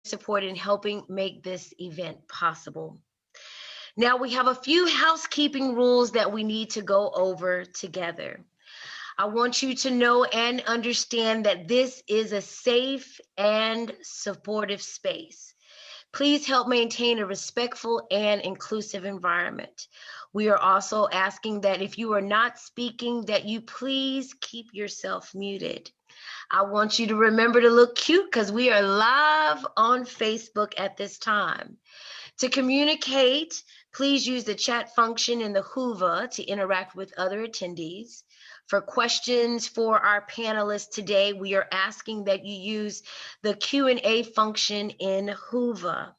support in helping make this event possible. Now we have a few housekeeping rules that we need to go over together. I want you to know and understand that this is a safe and supportive space. Please help maintain a respectful and inclusive environment. We are also asking that if you are not speaking, that you please keep yourself muted. I want you to remember to look cute because we are live on Facebook at this time. To communicate, please use the chat function in the Hoover to interact with other attendees. For questions for our panelists today, we are asking that you use the Q&A function in Hoover.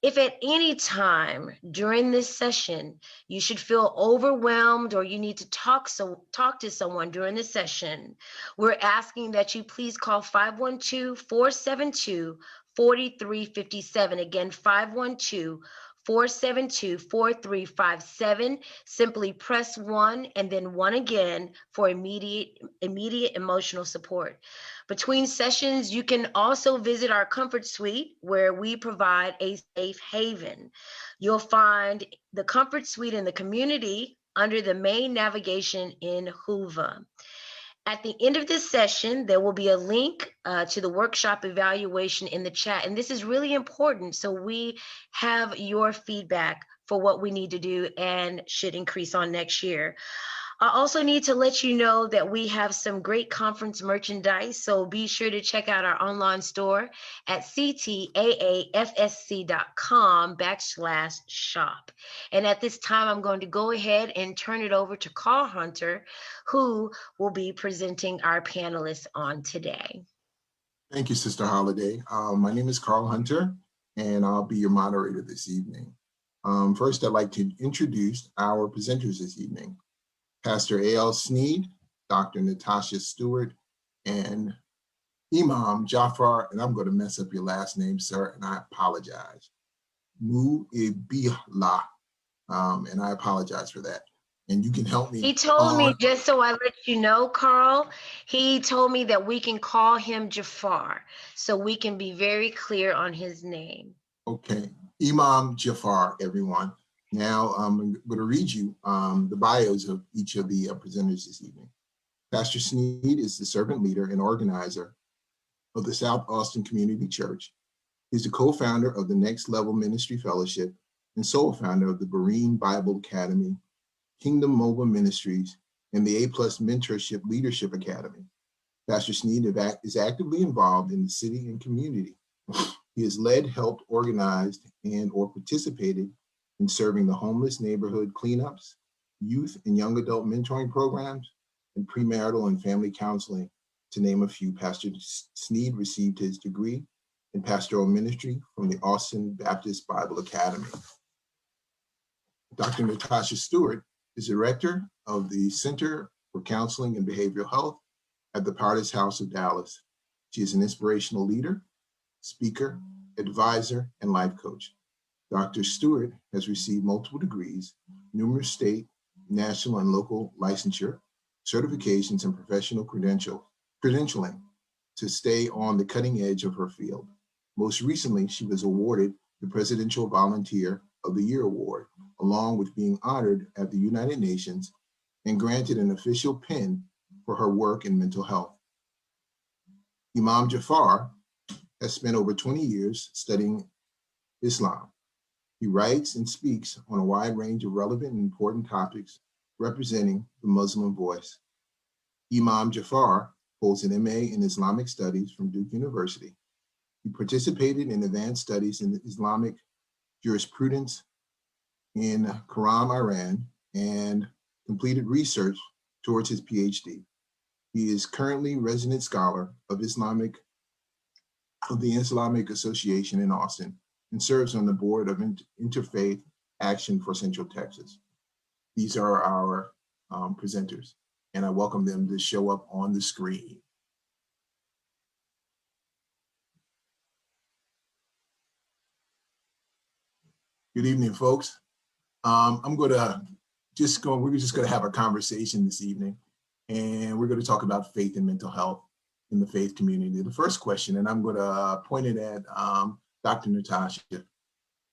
If at any time during this session you should feel overwhelmed or you need to talk to someone during the session, we're asking that you please call 512-472-4357. Again, 512-472-4357. Simply press 1 and then 1 again for immediate emotional support. Between sessions, you can also visit our comfort suite where we provide a safe haven. You'll find the comfort suite in the community under the main navigation in Hoover. At the end of this session, there will be a link to the workshop evaluation in the chat. And this is really important. So we have your feedback for what we need to do and should increase on next year. I also need to let you know that we have some great conference merchandise, so be sure to check out our online store at ctaafsc.com/shop. And at this time, I'm going to go ahead and turn it over to Carl Hunter, who will be presenting our panelists on today. Thank you, Sister Holiday. My name is Carl Hunter, and I'll be your moderator this evening. First, I'd like to introduce our presenters this evening. Pastor A.L. Sneed, Dr. Natasha Stewart, and Imam Jafar, and I'm going to mess up your last name, sir, and I apologize. Muhibullah, and I apologize for that. And you can help me. He told me, just so I let you know, Carl, he told me that we can call him Jafar, so we can be very clear on his name. Okay, Imam Jafar, everyone. Now, I'm going to read you the bios of each of the presenters this evening. Pastor Sneed is the servant leader and organizer of the South Austin Community Church. He's the co-founder of the Next Level Ministry Fellowship and sole founder of the Berean Bible Academy, Kingdom Mobile Ministries, and the A+ Mentorship Leadership Academy. Pastor Sneed is actively involved in the city and community. He has led, helped, organized, and or participated in serving the homeless neighborhood cleanups, youth and young adult mentoring programs, and premarital and family counseling, to name a few. Pastor Sneed received his degree in pastoral ministry from the Austin Baptist Bible Academy. Dr. Natasha Stewart is director of the Center for Counseling and Behavioral Health at the Potter's House of Dallas. She is an inspirational leader, speaker, advisor, and life coach. Dr. Stewart has received multiple degrees, numerous state, national, and local licensure, certifications, and professional credentialing to stay on the cutting edge of her field. Most recently, she was awarded the Presidential Volunteer of the Year Award, along with being honored at the United Nations and granted an official pin for her work in mental health. Imam Jafar has spent over 20 years studying Islam. He writes and speaks on a wide range of relevant and important topics representing the Muslim voice. Imam Jafar holds an MA in Islamic Studies from Duke University. He participated in advanced studies in Islamic jurisprudence in Qur'an, Iran, and completed research towards his PhD. He is currently resident scholar of the Islamic Association in Austin and serves on the board of Interfaith Action for Central Texas. These are our presenters, and I welcome them to show up on the screen. Good evening, folks. We're just gonna have a conversation this evening, and we're gonna talk about faith and mental health. in the faith community. The first question, and I'm going to point it at Dr. Natasha.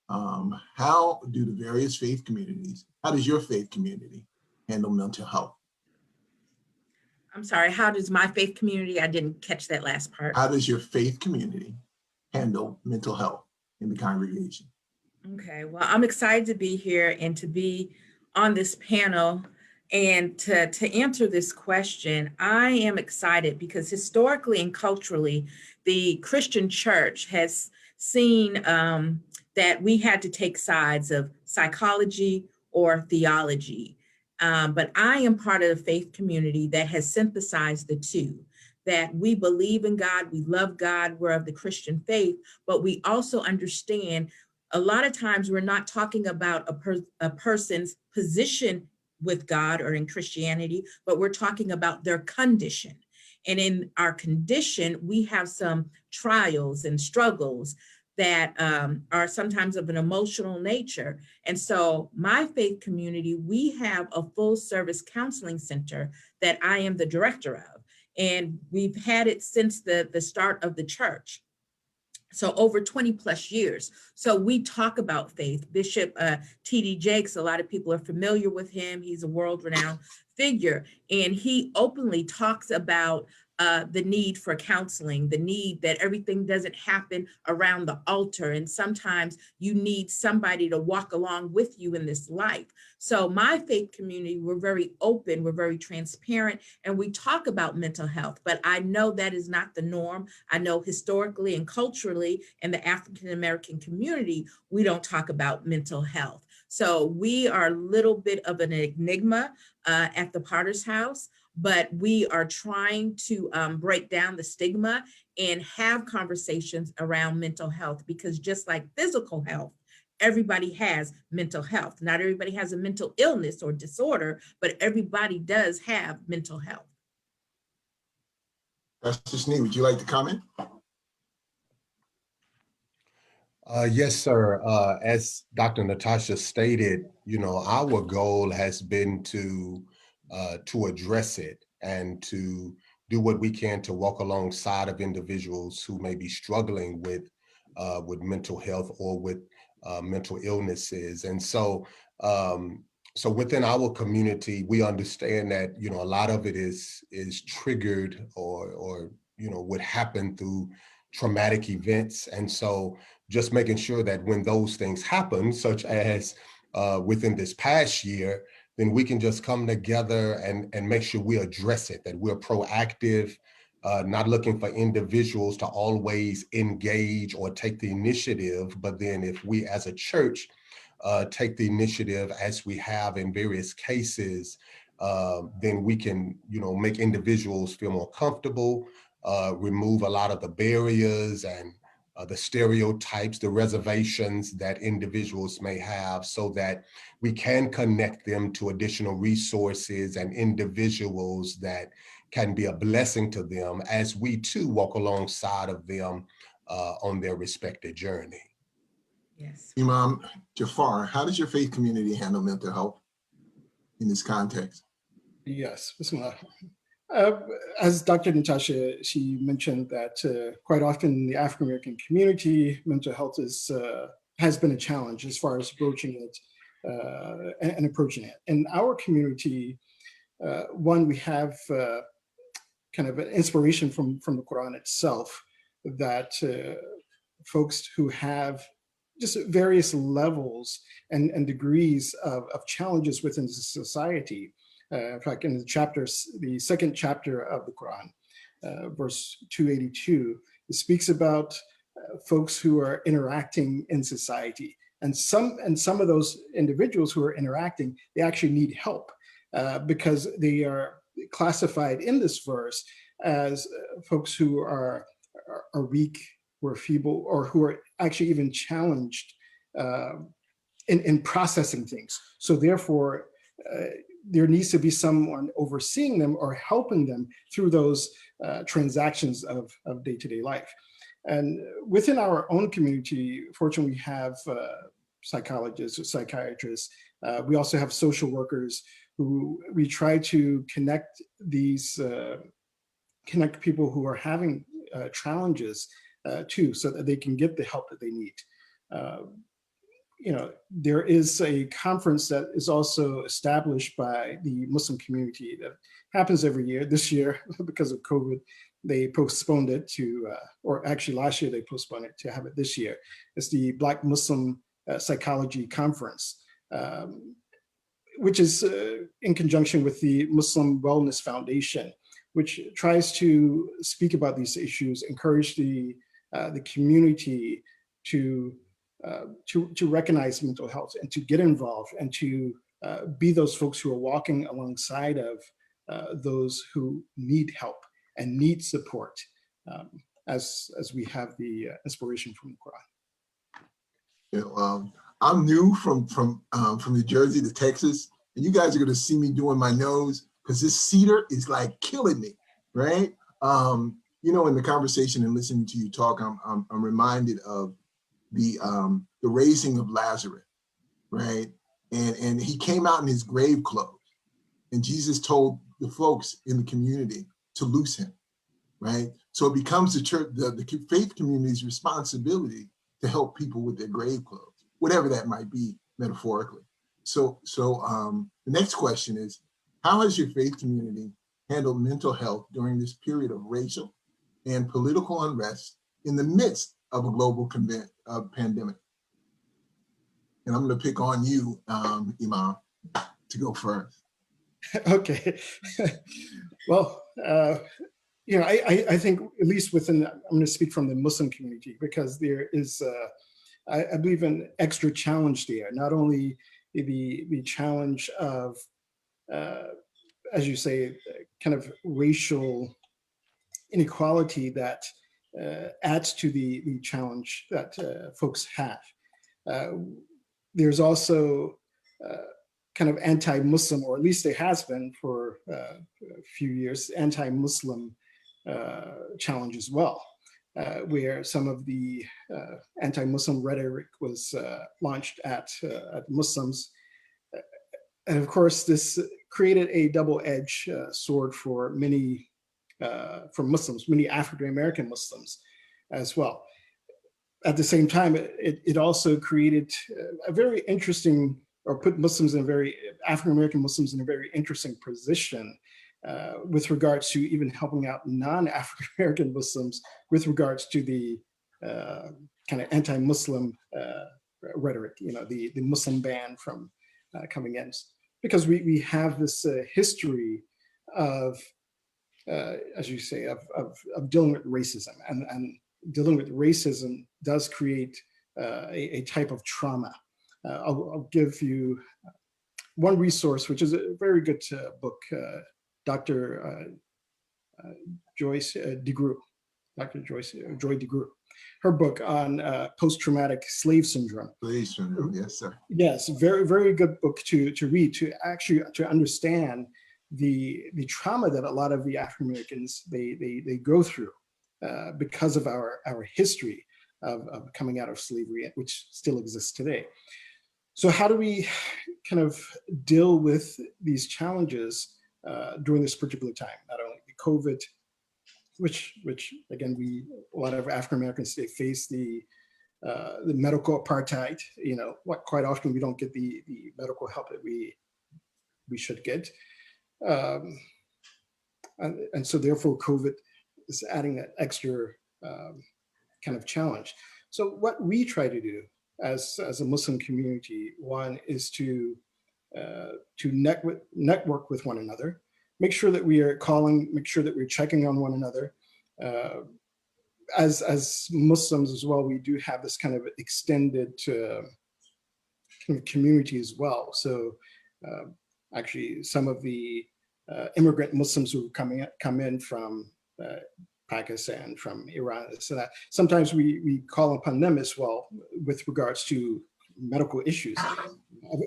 How do the various faith communities, how does your faith community handle mental health? I'm sorry, how does my faith community, I didn't catch that last part. How does your faith community handle mental health in the congregation? Okay, well, I'm excited to be here and to be on this panel and to answer this question. I am excited because historically and culturally, the Christian church has seen that we had to take sides of psychology or theology. But I am part of the faith community that has synthesized the two, that we believe in God, we love God, we're of the Christian faith, but we also understand a lot of times we're not talking about a person's position with God or in Christianity, but we're talking about their condition. And in our condition, we have some trials and struggles that are sometimes of an emotional nature. And so my faith community, we have a full service counseling center that I am the director of. And we've had it since the start of the church. So over 20 plus years. So we talk about faith. Bishop T.D. Jakes, a lot of people are familiar with him. He's a world-renowned figure. And he openly talks about the need for counseling, the need that everything doesn't happen around the altar. And sometimes you need somebody to walk along with you in this life. So my faith community, we're very open, we're very transparent, and we talk about mental health, but I know that is not the norm. I know historically and culturally in the African-American community, we don't talk about mental health. So we are a little bit of an enigma at the Potter's House, but we are trying to break down the stigma and have conversations around mental health, because just like physical health, everybody has mental health. Not everybody has a mental illness or disorder, but everybody does have mental health. Pastor Sneed, would you like to comment? Yes, sir. As Dr. Natasha stated, our goal has been to address it and to do what we can to walk alongside of individuals who may be struggling with mental health or with mental illnesses. And so, so within our community, we understand that a lot of it is triggered or would happen through traumatic events, and so just making sure that when those things happen, such as within this past year, then we can just come together and make sure we address it, that we're proactive, not looking for individuals to always engage or take the initiative, but then if we as a church take the initiative as we have in various cases, then we can, make individuals feel more comfortable, remove a lot of the barriers and the stereotypes, the reservations that individuals may have, so that we can connect them to additional resources and individuals that can be a blessing to them as we too walk alongside of them on their respective journey. Yes. Imam Jafar, how does your faith community handle mental health in this context? Yes, Bismillah. As Dr. Natasha, she mentioned that quite often in the African-American community, mental health has been a challenge as far as broaching it and approaching it. In our community, we have kind of an inspiration from the Quran itself, that folks who have just various levels and degrees of challenges within society. In fact, in the second chapter of the Quran, verse 282, it speaks about folks who are interacting in society. And some of those individuals who are interacting, they actually need help because they are classified in this verse as folks who are weak, who are feeble, or who are actually even challenged in processing things. So therefore, there needs to be someone overseeing them or helping them through those transactions of day-to-day life. And within our own community, fortunately, we have psychologists or psychiatrists. We also have social workers who we try to connect these connect people who are having challenges too, so that they can get the help that they need. There is a conference that is also established by the Muslim community that happens every year. This year, because of COVID, they postponed it to, or actually last year they postponed it to have it this year. It's the Black Muslim Psychology Conference, which is in conjunction with the Muslim Wellness Foundation, which tries to speak about these issues, encourage the community to recognize mental health and to get involved and to be those folks who are walking alongside of those who need help and need support, as we have the inspiration from the Quran. I'm new from New Jersey to Texas, and you guys are going to see me doing my nose because this cedar is like killing me, right? In the conversation and listening to you talk, I'm reminded of the raising of Lazarus, right? And he came out in his grave clothes, and Jesus told the folks in the community to loose him, right? So it becomes the church, the faith community's responsibility to help people with their grave clothes, whatever that might be metaphorically. So the next question is, how has your faith community handled mental health during this period of racial and political unrest in the midst of a global pandemic? And I'm going to pick on you, Imam, to go first. Okay. Well, I think at least within, I'm going to speak from the Muslim community, because there is, I believe, an extra challenge there. Not only the challenge of, as you say, kind of racial inequality that adds to the challenge that folks have. There's also kind of anti-Muslim, or at least there has been for a few years, anti-Muslim challenge as well, where some of the anti-Muslim rhetoric was launched at Muslims. And of course, this created a double-edged sword for many, for Muslims, many African-American Muslims as well. At the same time, it also created a very interesting, or put Muslims in African-American Muslims in a very interesting position with regards to even helping out non-African-American Muslims with regards to the kind of anti-Muslim rhetoric, the Muslim ban from coming in. Because we have this history of, as you say, of dealing with racism, and dealing with racism does create a type of trauma. I'll give you one resource, which is a very good book, Dr. Joyce DeGruy, Dr. Joy DeGruy, her book on post-traumatic slave syndrome. Slave syndrome, yes, sir. Yes, very, very good book to read, to understand the trauma that a lot of the African Americans they go through because of our history of coming out of slavery, which still exists today. So how do we kind of deal with these challenges during this particular time? Not only the COVID, which again, a lot of African Americans, they face the medical apartheid. Quite often we don't get the medical help that we should get, and so therefore COVID is adding that extra kind of challenge. So what we try to do as a Muslim community, one is to network with one another, make sure that we are calling, make sure that we're checking on one another. As Muslims as well, we do have this kind of extended kind of community as well. So actually, some of the immigrant Muslims who come in from Pakistan, from Iran, so that sometimes we call upon them as well with regards to medical issues.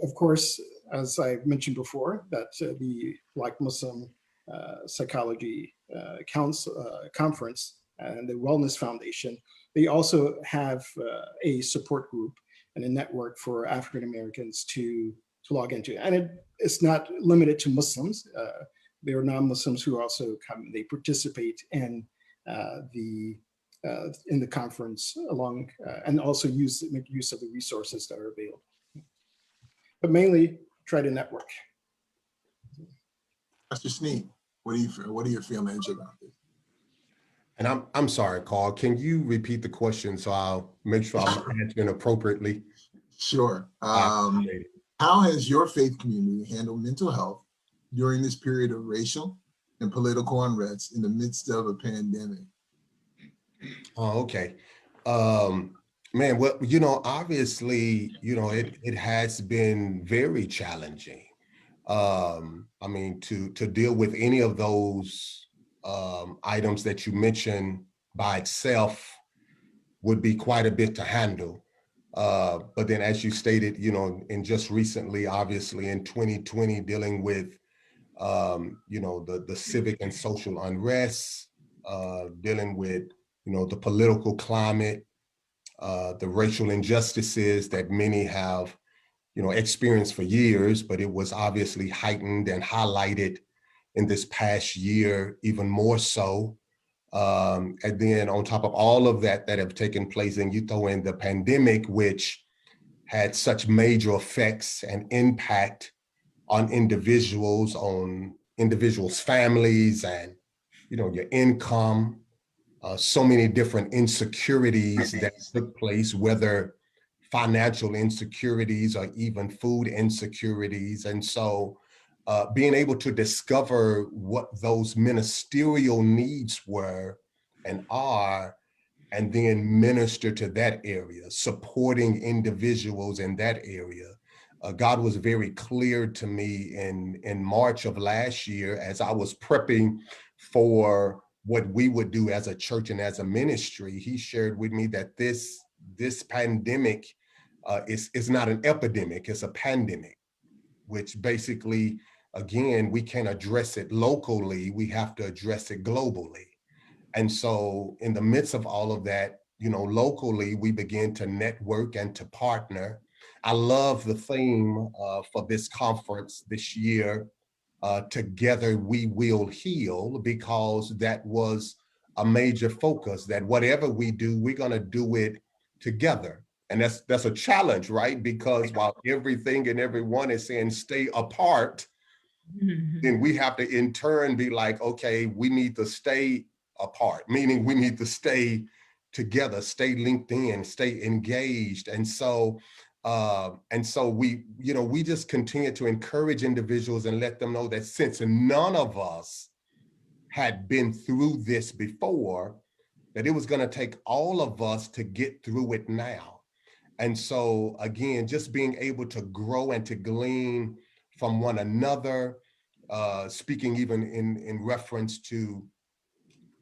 Of course, as I mentioned before, that the Black Muslim Psychology Conference and the Wellness Foundation, they also have a support group and a network for African Americans to log into. And it's not limited to Muslims. there are non-Muslims who also come. They participate in the conference along and also make use of the resources that are available. But mainly try to network. Mr. Sneed, what are your feelings about this? And I'm sorry, Carl, can you repeat the question so I'll make sure I'm answering appropriately? Sure. I appreciate it. How has your faith community handled mental health during this period of racial and political unrest in the midst of a pandemic? Oh, okay. Man, well, you know, obviously, you know, it has been very challenging. I mean, to deal with any of those items that you mentioned by itself would be quite a bit to handle. But then, as you stated, you know, and just recently, obviously in 2020, dealing with, you know, the civic and social unrest, dealing with, you know, the political climate, the racial injustices that many have, you know, experienced for years, but it was obviously heightened and highlighted in this past year, even more so. And then on top of all of that have taken place, and you throw in the pandemic, which had such major effects and impact on individuals, families, and, you know, your income, so many different insecurities that took place, whether financial insecurities or even food insecurities. And so being able to discover what those ministerial needs were and are, and then minister to that area, supporting individuals in that area. God was very clear to me in March of last year as I was prepping for what we would do as a church and as a ministry. He shared with me that this pandemic is not an epidemic, it's a pandemic, which basically, again, we can't address it locally, we have to address it globally. And so in the midst of all of that, you know, locally, we begin to network and to partner. I love the theme for this conference this year, Together We Will Heal, because that was a major focus, that whatever we do, we're gonna do it together. And that's a challenge, right? Because while everything and everyone is saying stay apart, then we have to in turn be like, okay, we need to stay apart, meaning we need to stay together, stay linked in, stay engaged. And so we, you know, we just continue to encourage individuals and let them know that since none of us had been through this before, that it was going to take all of us to get through it now. And so again, just being able to grow and to glean from one another, speaking even in reference to,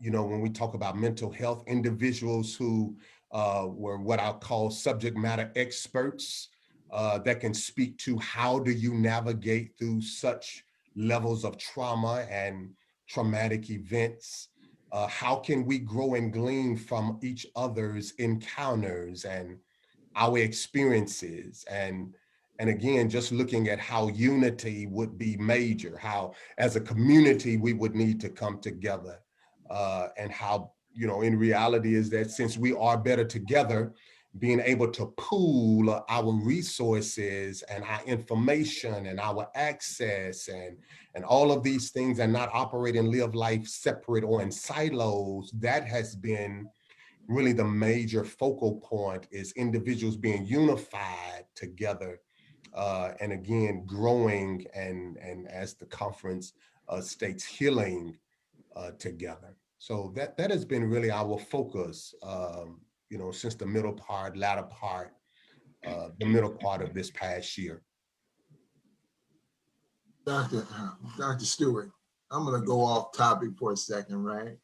you know, when we talk about mental health, individuals who were what I'll call subject matter experts that can speak to how do you navigate through such levels of trauma and traumatic events. How can we grow and glean from each other's encounters and our experiences, and again, just looking at how unity would be major, how as a community we would need to come together, and how, you know, in reality is that since we are better together, being able to pool our resources and our information and our access and all of these things, and not operate and live life separate or in silos, that has been really the major focal point, is individuals being unified together, and again, growing and as the conference states, healing together. So that has been really our focus, you know, since the middle part of this past year. Dr. Stewart, I'm gonna go off topic for a second, right?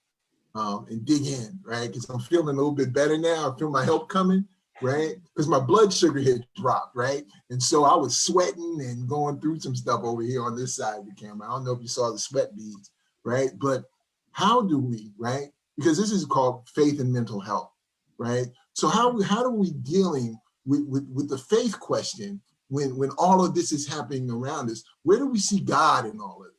And dig in, right? Because I'm feeling a little bit better now. I feel my help coming, right? Because my blood sugar had dropped, right? And so I was sweating and going through some stuff over here on this side of the camera. I don't know if you saw the sweat beads, right? But how do we, right? Because this is called faith and mental health, right? So how do we dealing with the faith question when all of this is happening around us? Where do we see God in all of it?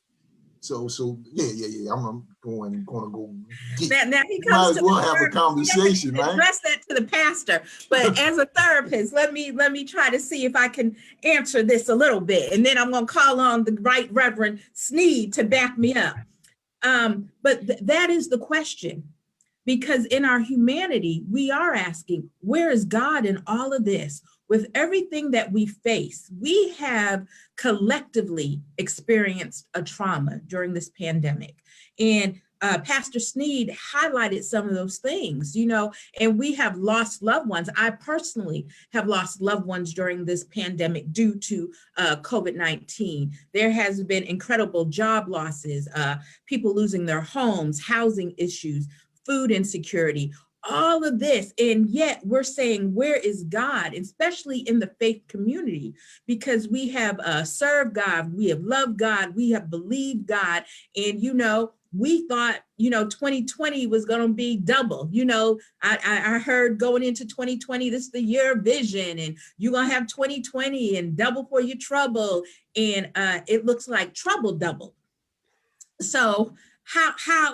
So yeah. I'm gonna go Now he might comes as to well the have a therapist. conversation, He doesn't right? address that to the pastor, but as a therapist, let me try to see if I can answer this a little bit, and then I'm going to call on the Right Reverend Sneed to back me up. But that is the question, because in our humanity, we are asking, where is God in all of this? With everything that we face, we have collectively experienced a trauma during this pandemic. And Pastor Sneed highlighted some of those things, and we have lost loved ones. I personally have lost loved ones during this pandemic due to COVID-19. There has been incredible job losses, people losing their homes, housing issues, food insecurity, all of this. And yet we're saying, where is God, especially in the faith community? Because we have served God, we have loved God, we have believed God. And, we thought, 2020 was going to be double. I heard going into 2020, this is the year of vision, and you're going to have 2020 and double for your trouble. And it looks like trouble double. So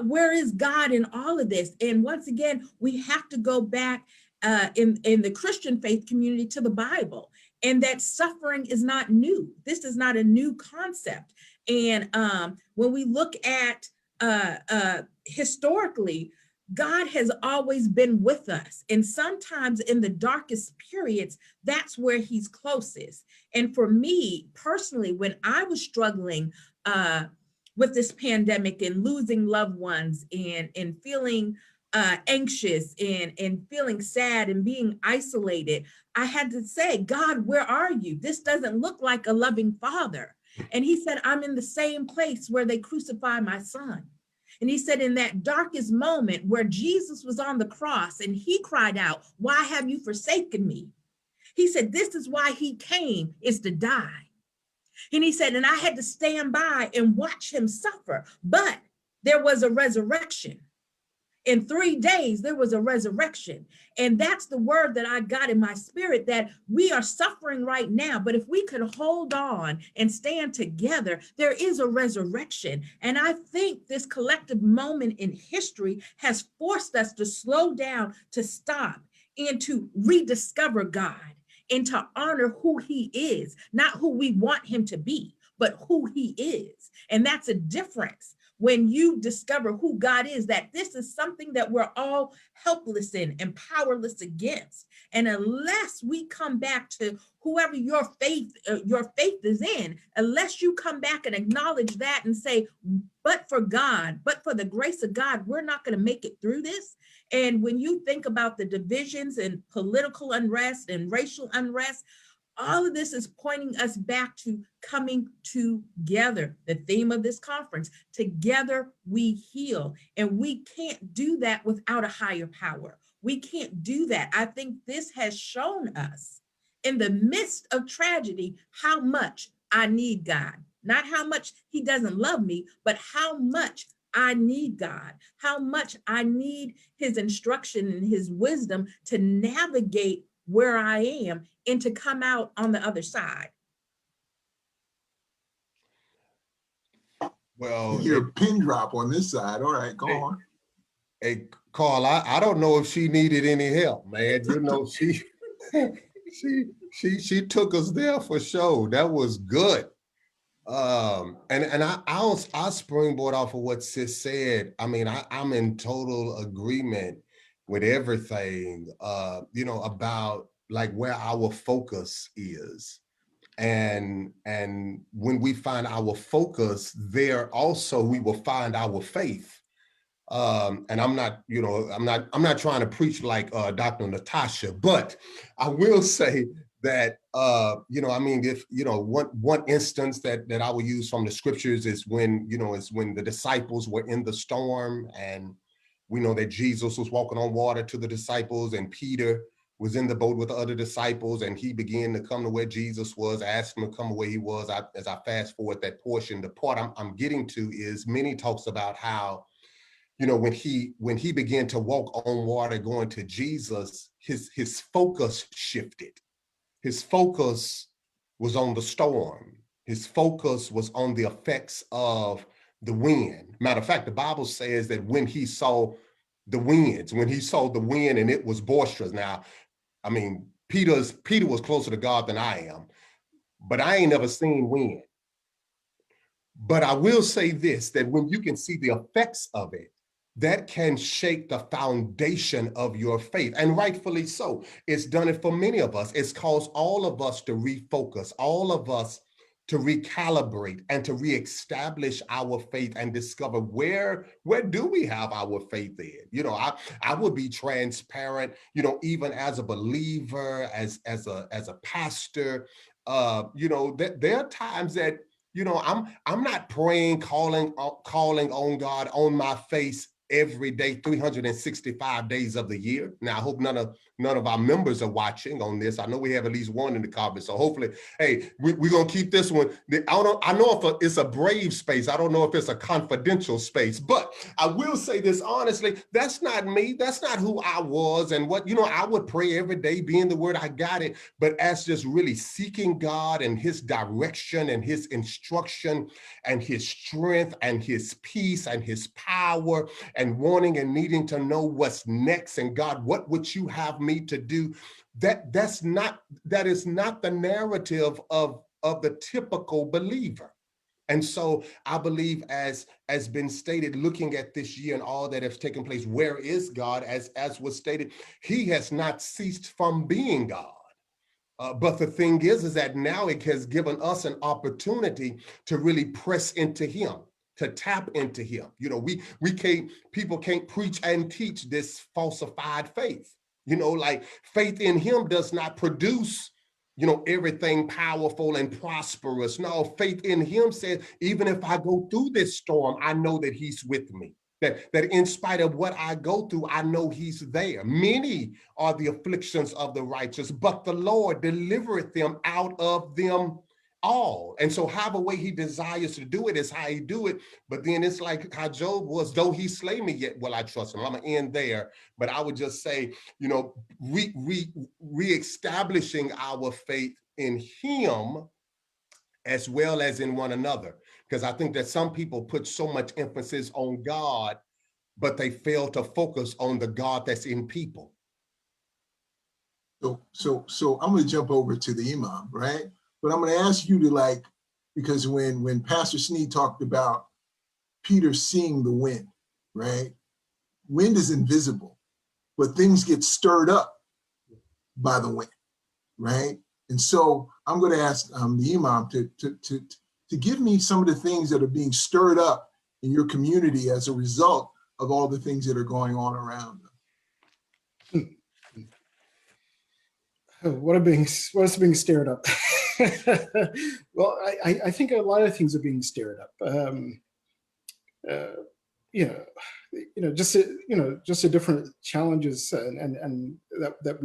where is God in all of this? And once again, we have to go back in the Christian faith community to the Bible, and that suffering is not new. This is not a new concept. And when we look at historically, God has always been with us. And sometimes in the darkest periods, that's where he's closest. And for me personally, when I was struggling with this pandemic and losing loved ones and feeling anxious and feeling sad and being isolated, I had to say, God, where are you? This doesn't look like a loving father. And he said, I'm in the same place where they crucified my son. And he said, in that darkest moment where Jesus was on the cross and he cried out, why have you forsaken me? He said, this is why he came, is to die. And he said, and I had to stand by and watch him suffer, but there was a resurrection. In 3 days, there was a resurrection. And that's the word that I got in my spirit, that we are suffering right now. But if we could hold on and stand together, there is a resurrection. And I think this collective moment in history has forced us to slow down, to stop, and to rediscover God, and to honor who he is, not who we want him to be, but who he is. And that's a difference. When you discover who God is, that this is something that we're all helpless in and powerless against. And unless we come back to whoever your faith is in, unless you come back and acknowledge that and say, but for God, but for the grace of God, we're not going to make it through this. And when you think about the divisions and political unrest and racial unrest, all of this is pointing us back to coming together. The theme of this conference, together we heal. And we can't do that without a higher power. We can't do that. I think this has shown us in the midst of tragedy how much I need God. Not how much he doesn't love me, but how much I need God, how much I need his instruction and his wisdom to navigate where I am and to come out on the other side. Well, You're a pin drop on this side. All right, go on. Hey, Carl, I don't know if she needed any help, man. She took us there for sure. That was good. And I'll springboard off of what Sis said. I mean, I'm in total agreement with everything, about like where our focus is. And when we find our focus there, also we will find our faith. And I'm not trying to preach like Dr. Natasha, but I will say that one instance that I will use from the scriptures is when the disciples were in the storm, and we know that Jesus was walking on water to the disciples, and Peter was in the boat with the other disciples, and he began to come to where Jesus was, asked him to come where he was. As I fast forward that portion, the part I'm getting to is Minnie talks about how, when he began to walk on water going to Jesus, his focus shifted. His focus was on the storm. His focus was on the effects of the wind. Matter of fact, the Bible says that when he saw the winds, when he saw the wind and it was boisterous. Now, I mean, Peter was closer to God than I am, but I ain't never seen wind. But I will say this, that when you can see the effects of it, that can shake the foundation of your faith, and rightfully so. It's done it for many of us. It's caused all of us to refocus, all of us to recalibrate and to reestablish our faith and discover where do we have our faith in. You know, I would be transparent, you know, even as a believer, as a pastor, you know, there are times that, you know, I'm not praying, calling on God on my face every day, 365 days of the year. Now, I hope none of our members are watching on this. I know we have at least one in the comments, so hopefully, hey, we're gonna keep this one. I know if it's a brave space. I don't know if it's a confidential space, but I will say this honestly, that's not me. That's not who I was. And what, you know, I would pray every day, be in the word, I got it. But as just really seeking God and his direction and his instruction and his strength and his peace and his power, and wanting and needing to know what's next, and God, what would you have me to do? That is not the narrative of the typical believer. And so I believe, as been stated, looking at this year and all that has taken place, where is God? As was stated, he has not ceased from being God. But the thing is that now it has given us an opportunity to really press into him, to tap into him. You know, people can't preach and teach this falsified faith. You know, like faith in him does not produce, you know, everything powerful and prosperous. No, faith in him says, even if I go through this storm, I know that he's with me. That in spite of what I go through, I know he's there. Many are the afflictions of the righteous, but the Lord delivereth them out of them all. And so however way he desires to do it is how he do it. But then it's like how Job was, though he slay me, yet will I trust him. I'm gonna end there. But I would just say, you know, reestablishing our faith in him as well as in one another. Because I think that some people put so much emphasis on God, but they fail to focus on the God that's in people. So I'm going to jump over to the imam, right? But I'm going to ask you to, because when Pastor Sneed talked about Peter seeing the wind, right? Wind is invisible, but things get stirred up by the wind, right? And so I'm going to ask the imam to give me some of the things that are being stirred up in your community as a result of all the things that are going on around them. What's being stirred up? Well, I think a lot of things are being stirred up. Just the different challenges and that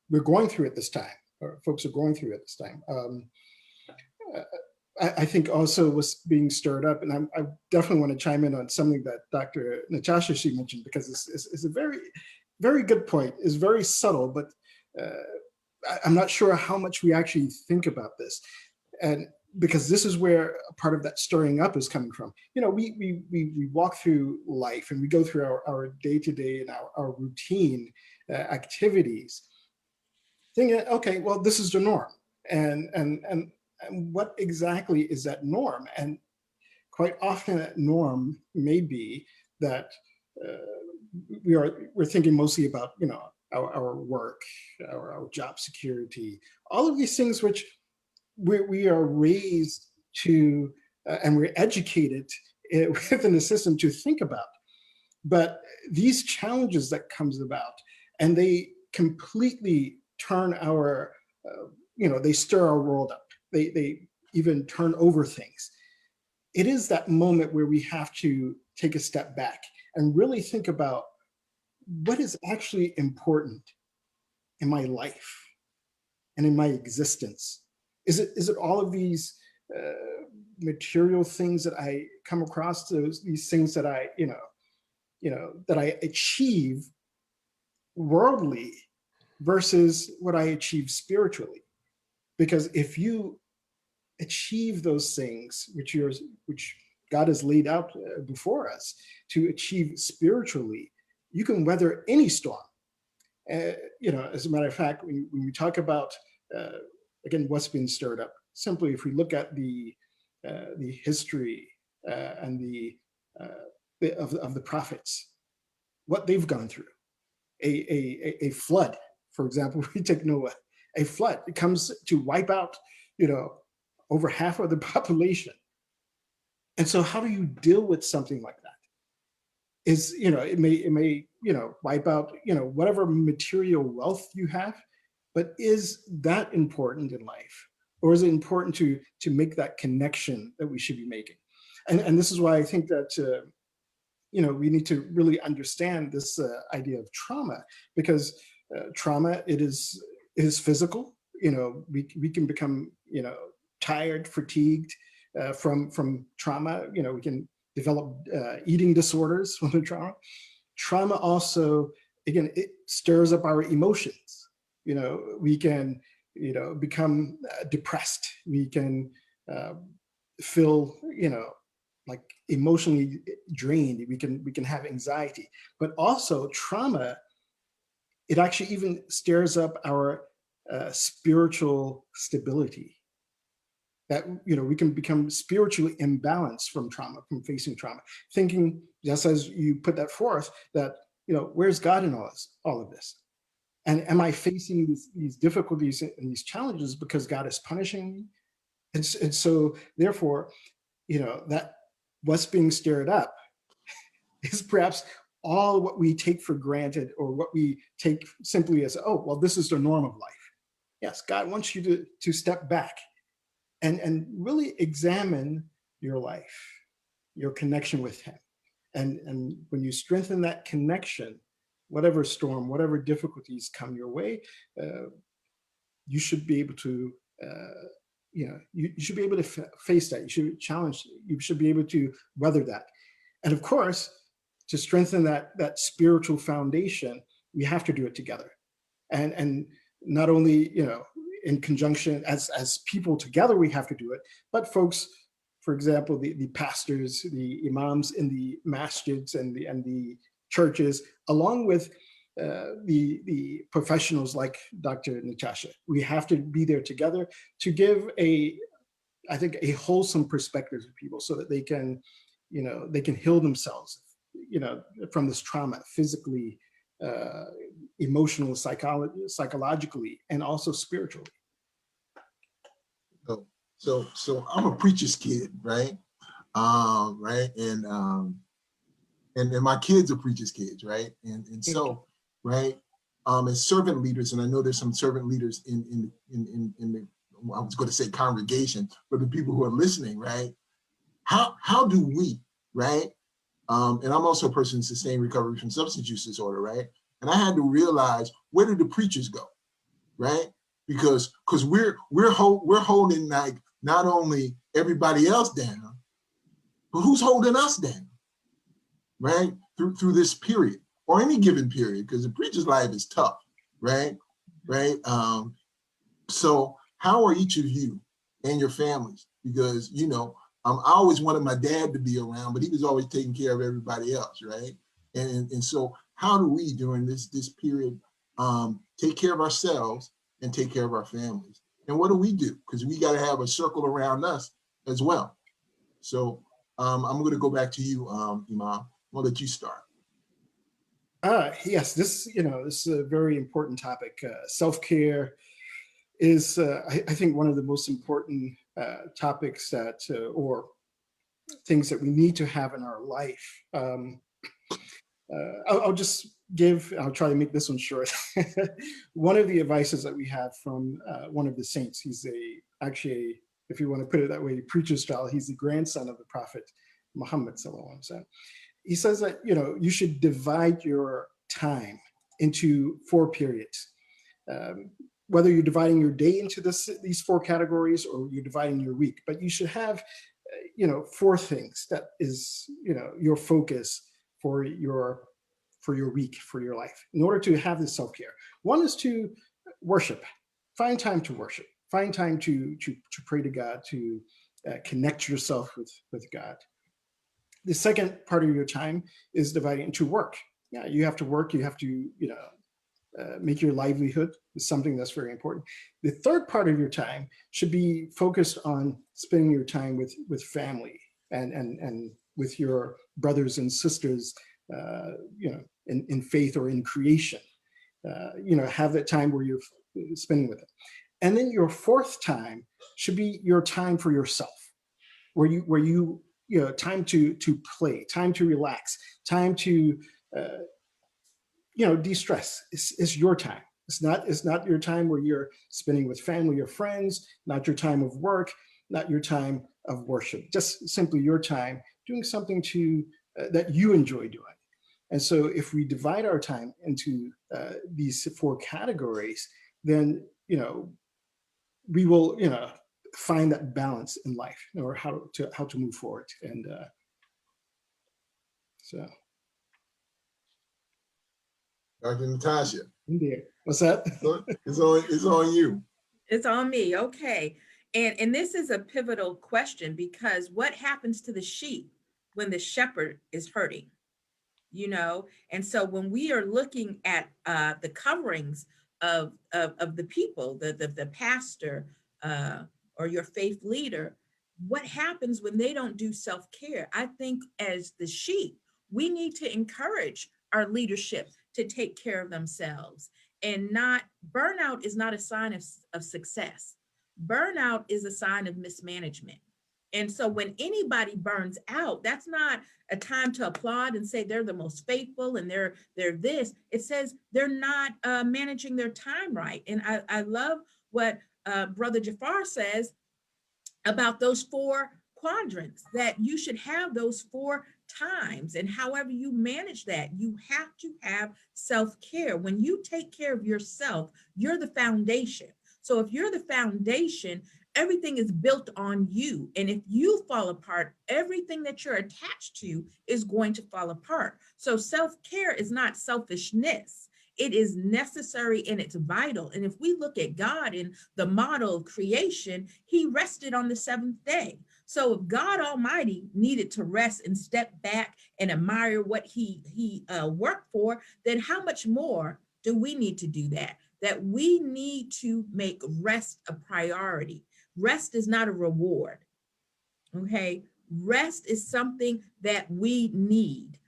we're going through at this time, or folks are going through at this time. I think also what's being stirred up, and I definitely want to chime in on something that Dr. Natasha, she mentioned, because it's a very, very good point. It's very subtle, but I'm not sure how much we actually think about this. And because this is where a part of that stirring up is coming from. You know, we walk through life and we go through our day-to-day and our routine activities, thinking, okay, well, this is the norm. And what exactly is that norm? And quite often that norm may be that we're thinking mostly about, you know, our work, our job security, all of these things which we are raised to and we're educated within the system to think about. But these challenges that comes about, and they completely turn our, they stir our world up. They even turn over things. It is that moment where we have to take a step back and really think about what is actually important in my life and in my existence. Is it all of these material things that I come across, these things that I, that I achieve worldly versus what I achieve spiritually? Because if you achieve those things which God has laid out before us to achieve spiritually, you can weather any storm. As a matter of fact, when we talk about, again, what's been stirred up, simply if we look at the history and of the prophets, what they've gone through, a flood, for example, we take Noah, a flood, it comes to wipe out, over half of the population. And so how do you deal with something like that? It may wipe out, whatever material wealth you have, but is that important in life? Or is it important to make that connection that we should be making? And this is why I think that, we need to really understand this idea of trauma, because trauma, it is physical. We can become, tired, fatigued from trauma. We can develop eating disorders from the trauma. Trauma also, again, it stirs up our emotions. We can, become depressed. We can feel, like emotionally drained. We can have anxiety. But also trauma, it actually even stirs up our spiritual stability. That we can become spiritually imbalanced from trauma, from facing trauma, thinking, just as you put that forth, that where's God in all of this, and am I facing these difficulties and these challenges because God is punishing me? And so therefore, that what's being stirred up is perhaps all what we take for granted, or what we take simply as, oh, well, this is the norm of life. Yes, God wants you to step back and really examine your life, your connection with him. And when you strengthen that connection, whatever storm, whatever difficulties come your way, you should be able to, you should be able to face that. You should challenge, you should be able to weather that. And of course, to strengthen that spiritual foundation, we have to do it together. And not only, in conjunction as people together, we have to do it, but folks, for example, the pastors, the imams in the masjids and the churches, along with the professionals like Dr. Natasha, we have to be there together to give I think a wholesome perspective to people, so that they can heal themselves, from this trauma, physically, emotionally, psychologically, and also spiritually. So I'm a preacher's kid, right? Right, and my kids are preacher's kids, right? And so, right, as servant leaders, and I know there's some servant leaders in the, I was going to say congregation, but the people who are listening, right? How do we, right? And I'm also a person in sustained recovery from substance use disorder, right? And I had to realize, where do the preachers go, right? Because we're holding, like, not only everybody else down, but who's holding us down, right? Through this period, or any given period, because the preacher's life is tough, right? Right. So how are each of you and your families? Because I always wanted my dad to be around, but he was always taking care of everybody else, right? And so how do we, during this period, take care of ourselves and take care of our families? And what do we do? Because we got to have a circle around us as well. So I'm going to go back to you, Imam. I'll let you start. Yes, this is a very important topic. Self-care is, I think, one of the most important topics that, or things that we need to have in our life. I'll try to make this one short. One of the advices that we have from one of the saints, he's actually, if you want to put it that way, preacher style, he's the grandson of the Prophet Muhammad sallallahu alaihi wasallam. He says that, you should divide your time into 4 periods. Whether you're dividing your day into these 4 categories, or you're dividing your week, but you should have, 4 things that is, your focus for your week, for your life, in order to have this self-care. One is to worship. Find time to worship. Find time to pray to God, to connect yourself with God. The second part of your time is divided into work. Yeah, you have to work, you have to, make your livelihood is something that's very important. The third part of your time should be focused on spending your time with family and with your brothers and sisters, in faith or in creation. Have that time where you're spending with them. And then your fourth time should be your time for yourself, where you time to play, time to relax, time to de-stress. It's your time. It's not your time where you're spending with family or friends, not your time of work, not your time of worship, just simply your time doing something that you enjoy doing. And so if we divide our time into these four categories, then we will find that balance in life, or how to move forward. And so, Dr. Natasha, indeed. What's that? it's on you. It's on me. Okay. And this is a pivotal question, because what happens to the sheep when the shepherd is hurting? And so when we are looking at the coverings of the people, the pastor or your faith leader, what happens when they don't do self-care? I think as the sheep, we need to encourage our leadership to take care of themselves. And burnout is not a sign of success. Burnout is a sign of mismanagement. And so when anybody burns out, that's not a time to applaud and say they're the most faithful and they're this. It says they're not managing their time right. And I love what Brother Jafar says about those four quadrants, that you should have those 4 times. And however you manage that, you have to have self-care. When you take care of yourself, you're the foundation. So if you're the foundation, everything is built on you. And if you fall apart, everything that you're attached to is going to fall apart. So self-care is not selfishness. It is necessary and it's vital. And if we look at God in the model of creation, he rested on the 7th day. So if God Almighty needed to rest and step back and admire what he worked for, then how much more do we need to do that? That we need to make rest a priority. Rest is not a reward, okay? Rest is something that we need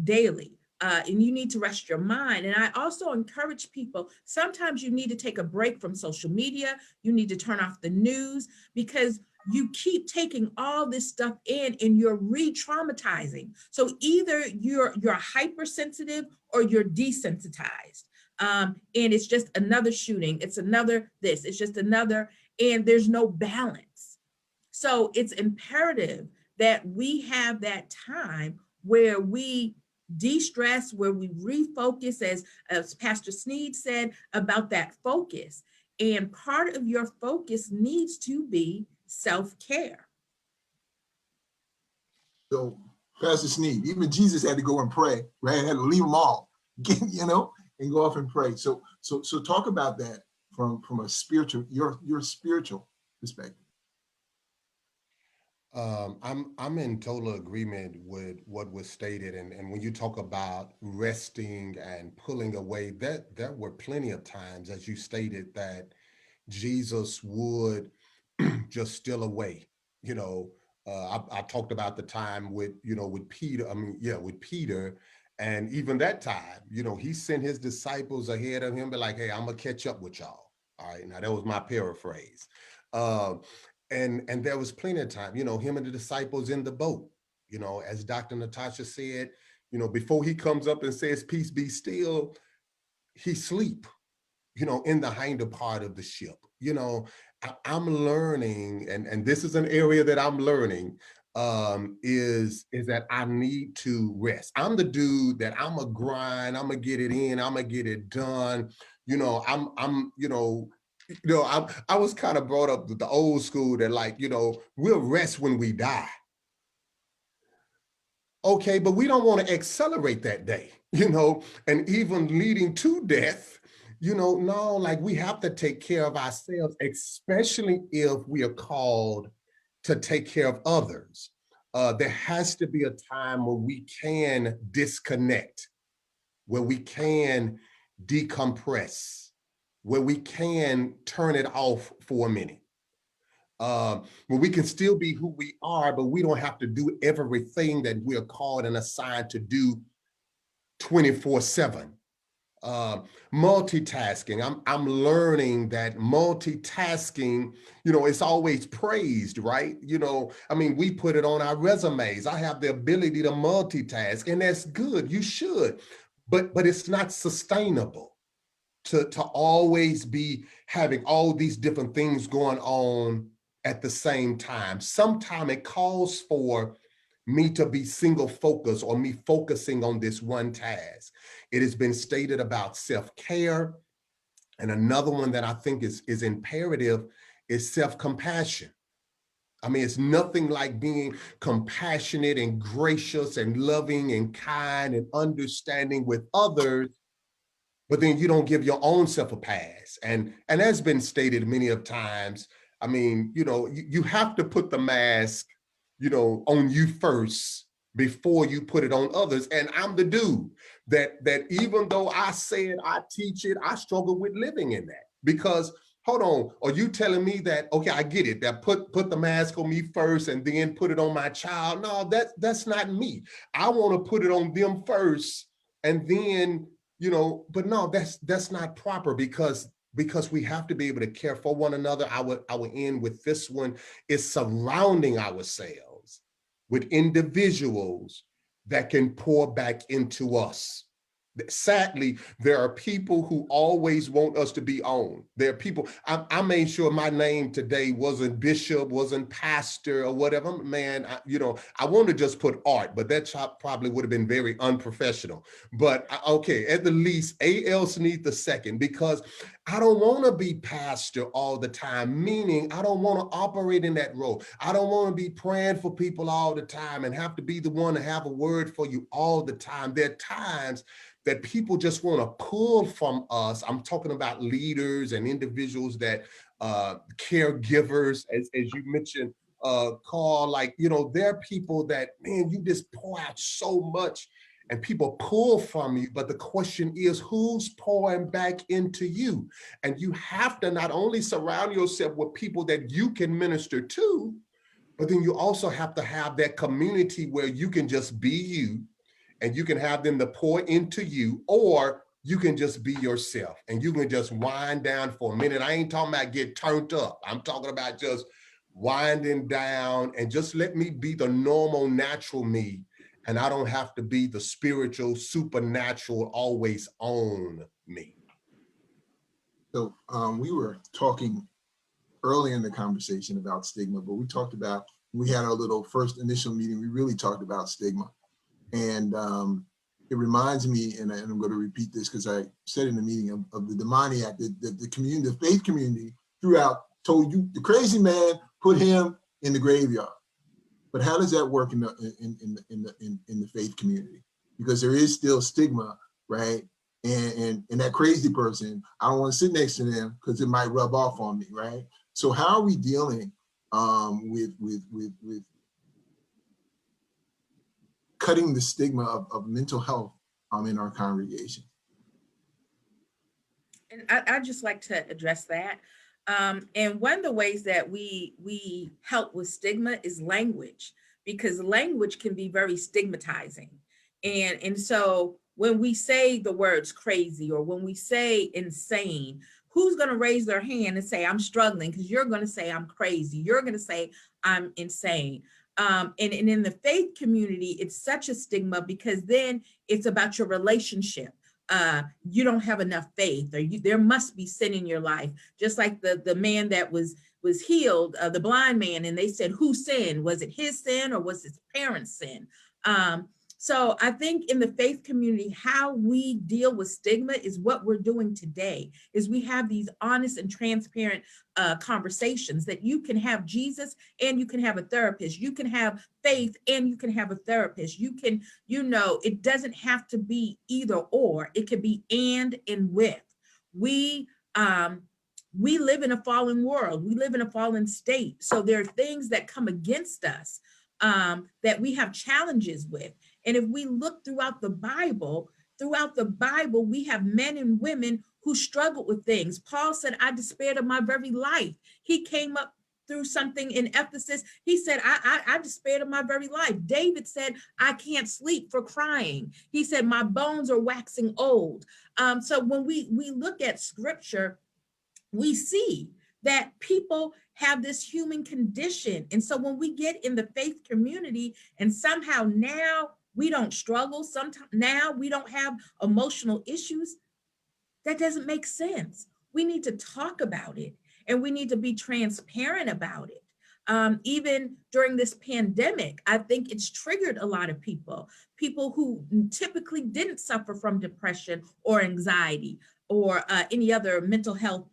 daily. And you need to rest your mind. And I also encourage people, sometimes you need to take a break from social media. You need to turn off the news, because you keep taking all this stuff in and you're re-traumatizing. So either you're hypersensitive or you're desensitized. And it's just another shooting. It's another this, it's just another, and there's no balance. So it's imperative that we have that time where we de-stress, where we refocus, as Pastor Sneed said about that focus. And part of your focus needs to be self-care. So, Pastor Sneed, even Jesus had to go and pray, right? Had to leave them all, and go off and pray. So talk about that from a spiritual, your spiritual perspective. I'm in total agreement with what was stated, and when you talk about resting and pulling away, that there were plenty of times, as you stated, that Jesus would just steal away. I talked about the time with Peter. With Peter, and even that time, he sent his disciples ahead of him, be like, "Hey, I'm gonna catch up with y'all." All right, now that was my paraphrase. And there was plenty of time, him and the disciples in the boat, as Dr. Natasha said, before he comes up and says, "Peace be still," he sleep, in the hinder part of the ship. I'm learning, and this is an area that I'm learning, is that I need to rest. I'm the dude that I'm a grind, I'm gonna get it in, I'm gonna get it done. I was kind of brought up with the old school that we'll rest when we die. Okay, but we don't want to accelerate that day, and even leading to death, no, we have to take care of ourselves, especially if we are called to take care of others. there has to be a time where we can disconnect, where we can decompress, where we can turn it off for a minute. Where we can still be who we are, but we don't have to do everything that we're called and assigned to do 24/7. Multitasking. I'm learning that multitasking, it's always praised, right? I mean, we put it on our resumes. I have the ability to multitask, and that's good. You should, but it's not sustainable to always be having all these different things going on at the same time. Sometimes it calls for me to be single focused or me focusing on this one task. It has been stated about self-care. And another one that I think is imperative is self-compassion. I mean, it's nothing like being compassionate and gracious and loving and kind and understanding with others, but then you don't give your own self a pass. And that's been stated many of times. I mean, you have to put the mask, on you first before you put it on others. And I'm the dude that even though I say it, I teach it, I struggle with living in that. Because hold on, are you telling me that, okay, I get it, that put the mask on me first and then put it on my child? No, that's not me. I want to put it on them first and then, but no, that's not proper, because we have to be able to care for one another. I would end with this one, is surrounding ourselves with individuals that can pour back into us. Sadly, there are people who always want us to be on. There are people, I made sure my name today wasn't bishop, wasn't pastor or whatever. Man, I want to just put art, but that probably would have been very unprofessional. But okay, at the least, A.L. Sneed II, because I don't want to be pastor all the time, meaning I don't want to operate in that role. I don't want to be praying for people all the time and have to be the one to have a word for you all the time. There are times that people just want to pull from us. I'm talking about leaders and individuals that caregivers, as you mentioned, Carl, like, there are people that, man, you just pour out so much and people pull from you. But the question is, who's pouring back into you? And you have to not only surround yourself with people that you can minister to, but then you also have to have that community where you can just be you, and you can have them to pour into you, or you can just be yourself and you can just wind down for a minute. I ain't talking about get turned up. I'm talking about just winding down and just let me be the normal, natural me. And I don't have to be the spiritual, supernatural, always on me. So we were talking early in the conversation about stigma, but we had our little first initial meeting, we really talked about stigma. And it reminds me, and I'm going to repeat this because I said in the meeting of the demoniac, the community, the faith community throughout told you the crazy man, put him in the graveyard. But how does that work in the faith community? Because there is still stigma, right? And that crazy person, I don't want to sit next to them because it might rub off on me, right? So how are we dealing with cutting the stigma of mental health in our congregation? And I'd just like to address that. And one of the ways that we help with stigma is language, because language can be very stigmatizing. And so when we say the words crazy, or when we say insane, who's going to raise their hand and say, I'm struggling? Because you're going to say, I'm crazy. You're going to say, I'm insane. And in the faith community, it's such a stigma, because then it's about your relationship. You don't have enough faith, or there must be sin in your life. Just like the man that was healed, the blind man, and they said, who sinned? Was it his sin or was his parents' sin? So I think in the faith community, how we deal with stigma is what we're doing today, is we have these honest and transparent conversations that you can have Jesus and you can have a therapist. You can have faith and you can have a therapist. You can, it doesn't have to be either or. It could be and with. We live in a fallen world. We live in a fallen state. So there are things that come against us. that we have challenges with. And if we look throughout the Bible, we have men and women who struggled with things. Paul said, I despaired of my very life. He came up through something in Ephesus. He said, I despaired of my very life. David said, I can't sleep for crying. He said, my bones are waxing old. So when we look at scripture, we see that people have this human condition. And so when we get in the faith community and somehow now we don't struggle, sometimes now we don't have emotional issues, that doesn't make sense. We need to talk about it and we need to be transparent about it. Even during this pandemic, I think it's triggered a lot of people who typically didn't suffer from depression or anxiety or any other mental health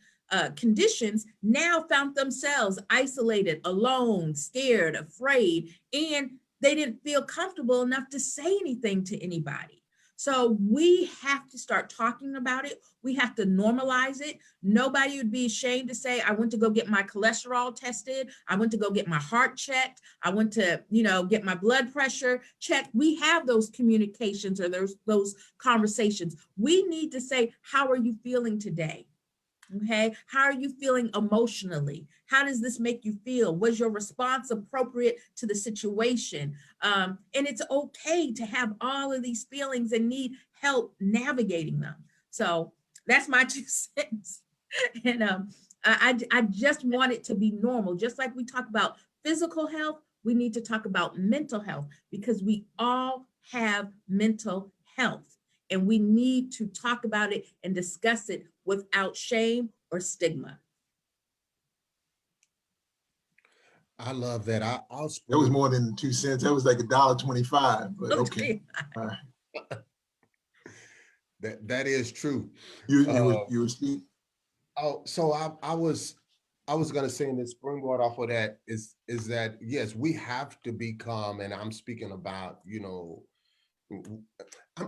conditions, now found themselves isolated, alone, scared, afraid, and they didn't feel comfortable enough to say anything to anybody. So we have to start talking about it. We have to normalize it. Nobody would be ashamed to say, I went to go get my cholesterol tested. I went to go get my heart checked. I went to, get my blood pressure checked. We have those communications or those conversations. We need to say, how are you feeling today? Okay, how are you feeling emotionally? How does this make you feel? Was your response appropriate to the situation? And it's okay to have all of these feelings and need help navigating them. So that's my 2 cents. And I just want it to be normal. Just like we talk about physical health, we need to talk about mental health because we all have mental health. And we need to talk about it and discuss it without shame or stigma. I love that. I'll That was more than 2 cents. That was like $1.25, but okay. All right. That is true. You were Steve? Oh, so I was going to say in the springboard off of that is that, yes, we have to become, and I'm speaking about,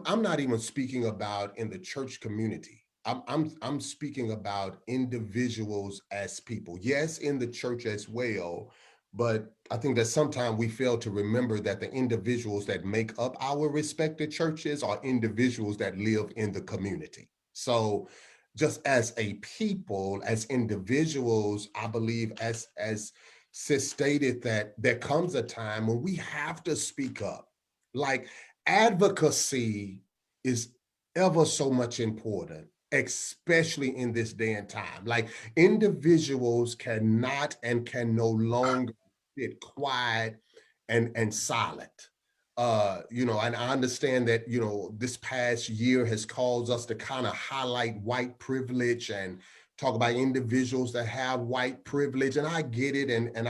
I'm not even speaking about in the church community. I'm speaking about individuals as people. Yes, in the church as well, but I think that sometimes we fail to remember that the individuals that make up our respected churches are individuals that live in the community. So just as a people, as individuals, I believe as Sis stated, that there comes a time when we have to speak up. Like, advocacy is ever so much important, especially in this day and time. Like, individuals cannot and can no longer sit quiet and silent. And I understand that, this past year has caused us to kind of highlight white privilege and talk about individuals that have white privilege. And I get it. And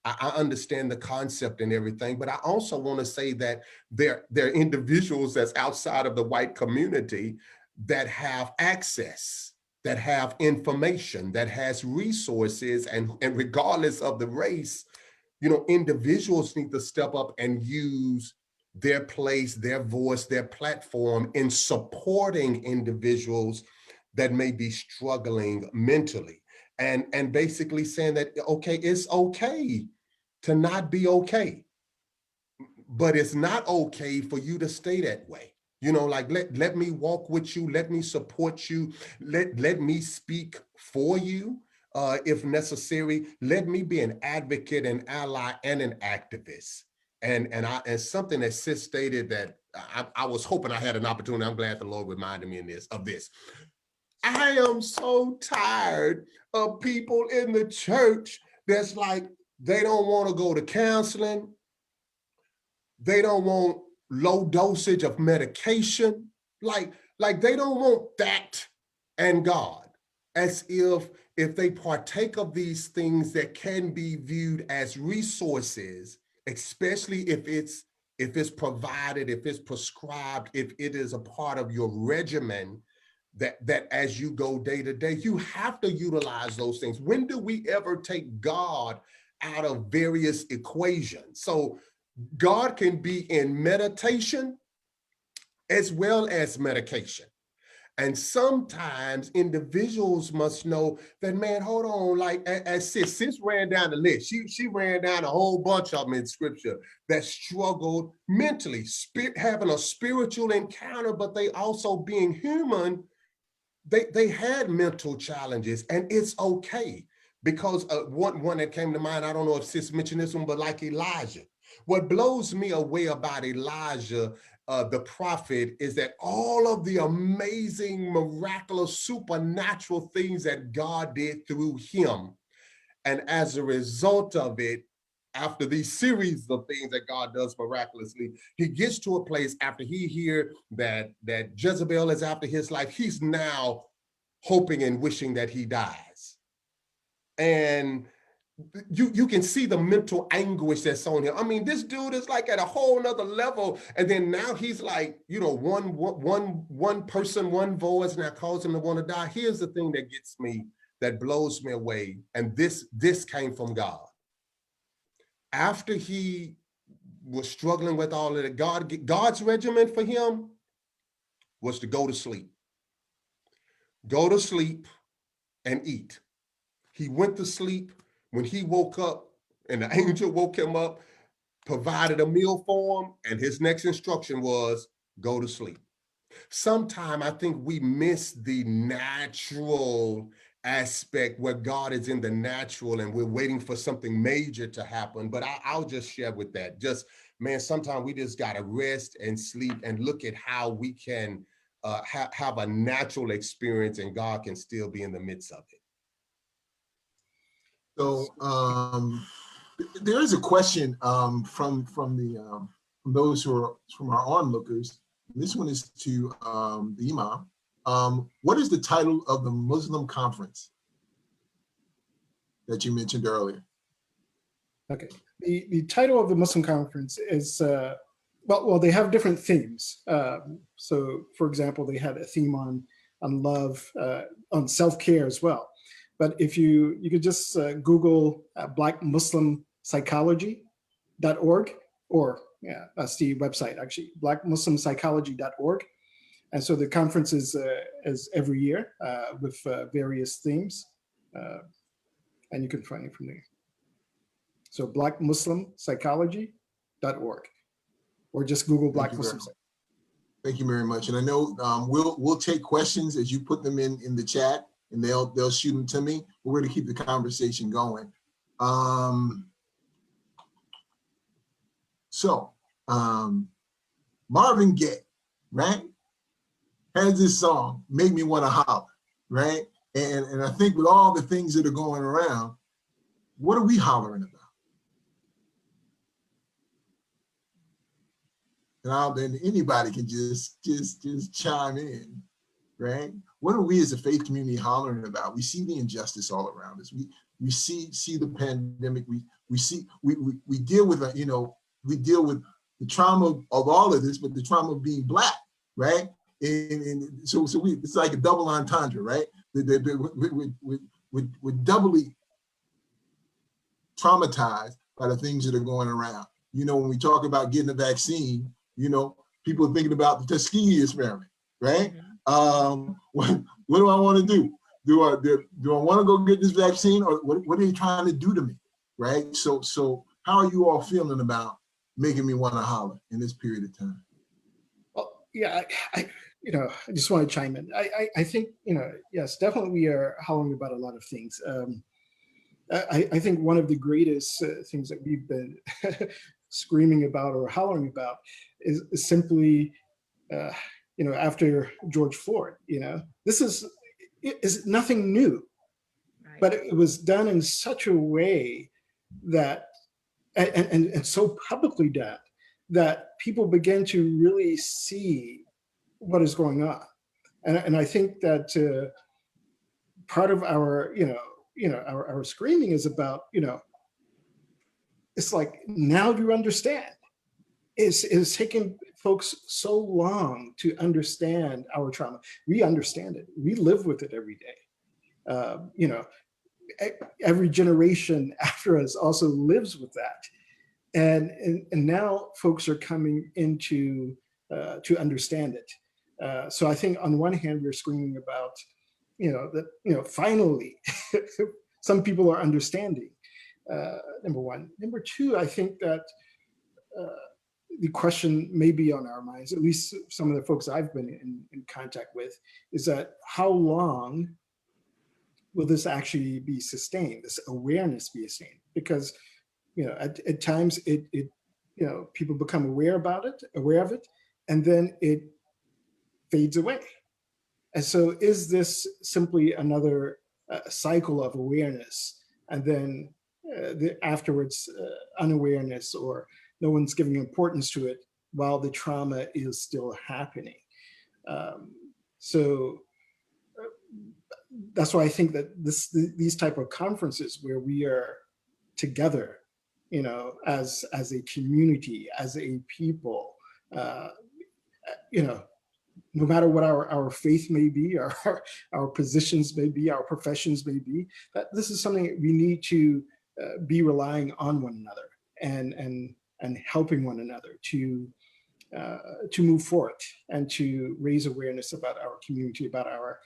I understand the concept and everything, but I also want to say that there are individuals that's outside of the white community that have access, that have information, that has resources, and regardless of the race, individuals need to step up and use their place, their voice, their platform in supporting individuals that may be struggling mentally. And basically saying that, okay, it's okay to not be okay, but it's not okay for you to stay that way. Like, let me walk with you, let me support you, let me speak for you if necessary. Let me be an advocate, an ally, and an activist. And something that Sis stated that I was hoping I had an opportunity. I'm glad the Lord reminded me of this. I am so tired of people in the church that's like, they don't want to go to counseling. They don't want low dosage of medication. Like they don't want that and God, as if they partake of these things that can be viewed as resources, especially if it's provided, if it's prescribed, if it is a part of your regimen, that as you go day to day, you have to utilize those things. When do we ever take God out of various equations? So God can be in meditation as well as medication. And sometimes individuals must know that, man, hold on, like as sis ran down the list. She ran down a whole bunch of them in scripture that struggled mentally, having a spiritual encounter, but they also being human. They had mental challenges, and it's okay. Because one that came to mind, I don't know if sis mentioned this one, but like Elijah. What blows me away about Elijah, the prophet, is that all of the amazing, miraculous, supernatural things that God did through him. And as a result of it, after these series of things that God does miraculously, he gets to a place after he hears that Jezebel is after his life. He's now hoping and wishing that he dies. And you can see the mental anguish that's on him. I mean, this dude is like at a whole nother level. And then now he's like, you know, one person, one voice now calls him to want to die. Here's the thing that gets me, that blows me away. And this came from God. After he was struggling with all of it, God's regimen for him was to go to sleep. Go to sleep and eat. He went to sleep. When he woke up and the angel woke him up, provided a meal for him, and his next instruction was go to sleep. Sometimes I think we miss the natural aspect where God is in the natural and we're waiting for something major to happen. But I'll just share with that. Just, man, sometimes we just got to rest and sleep and look at how we can have a natural experience and God can still be in the midst of it. So there is a question from those who are from our onlookers. This one is to the Imam. What is the title of the Muslim conference that you mentioned earlier? Okay, the title of the Muslim conference is well, they have different themes. So, for example, they had a theme on love, on self-care as well. But if you could just Google Black Muslim Psychology.org, or yeah, that's the website actually, blackmuslimpsychology.org. And so the conference is every year with various themes, and you can find it from there. So blackmuslimpsychology.org, or just Google Black Muslim Psychology. Thank you very much. And I know we'll take questions as you put them in the chat, and they'll shoot them to me. We're going to keep the conversation going. Marvin Gaye, right, has this song, Make Me Wanna Holler, right? And I think with all the things that are going around, what are we hollering about? And then anybody can just chime in, right? What are we as a faith community hollering about? We see the injustice all around us. We see the pandemic. We deal with we deal with the trauma of all of this, but the trauma of being Black, right? And so it's like a double entendre, right? We're doubly traumatized by the things that are going around. You know, when we talk about getting a vaccine, you know, people are thinking about the Tuskegee experiment, right? What do I want to do? Do I want to go get this vaccine, or what are they trying to do to me, right? So how are you all feeling about making me want to holler in this period of time? Well, yeah, I just want to chime in. I think, yes, definitely we are hollering about a lot of things. I think one of the greatest things that we've been screaming about or hollering about is simply, after George Floyd, this is nothing new, right. But it was done in such a way that, and so publicly done, that people begin to really see what is going on. And I think that part of our, our screaming is about, it's like, now you understand. It's taken folks so long to understand our trauma. We understand it. We live with it every day. Every generation after us also lives with that. And now folks are coming into to understand it. So I think on one hand, we're screaming about, that, finally, some people are understanding, number one. Number two, I think that the question may be on our minds, at least some of the folks I've been in contact with, is that how long will this actually be sustained, this awareness be sustained? Because, at times people become aware of it, and then it fades away. And so is this simply another cycle of awareness, and then afterwards unawareness, or no one's giving importance to it while the trauma is still happening? So that's why I think that these type of conferences where we are together, as a community, as a people, no matter what our faith may be, our positions may be, our professions may be, that this is something that we need to be relying on one another and helping one another to move forward and to raise awareness about our community, about our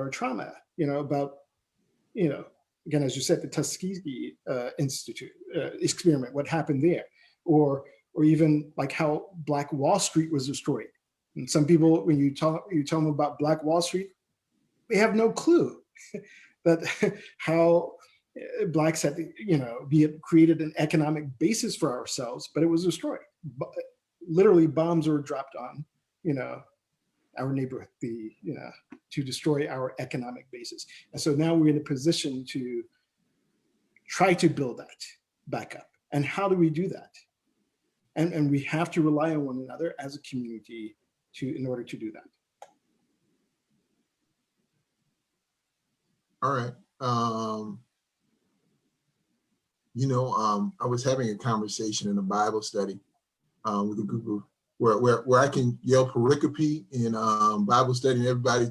trauma, again, as you said, the Tuskegee Institute experiment, what happened there, or even like how Black Wall Street was destroyed. And some people, when you tell them about Black Wall Street, they have no clue that how Blacks had, we had created an economic basis for ourselves, but it was destroyed. Literally, bombs were dropped on, our neighborhood, to destroy our economic basis. And so now we're in a position to try to build that back up. And how do we do that? And we have to rely on one another as a community in order to do that. All right. I was having a conversation in a Bible study with a group of where I can yell pericope in Bible study and everybody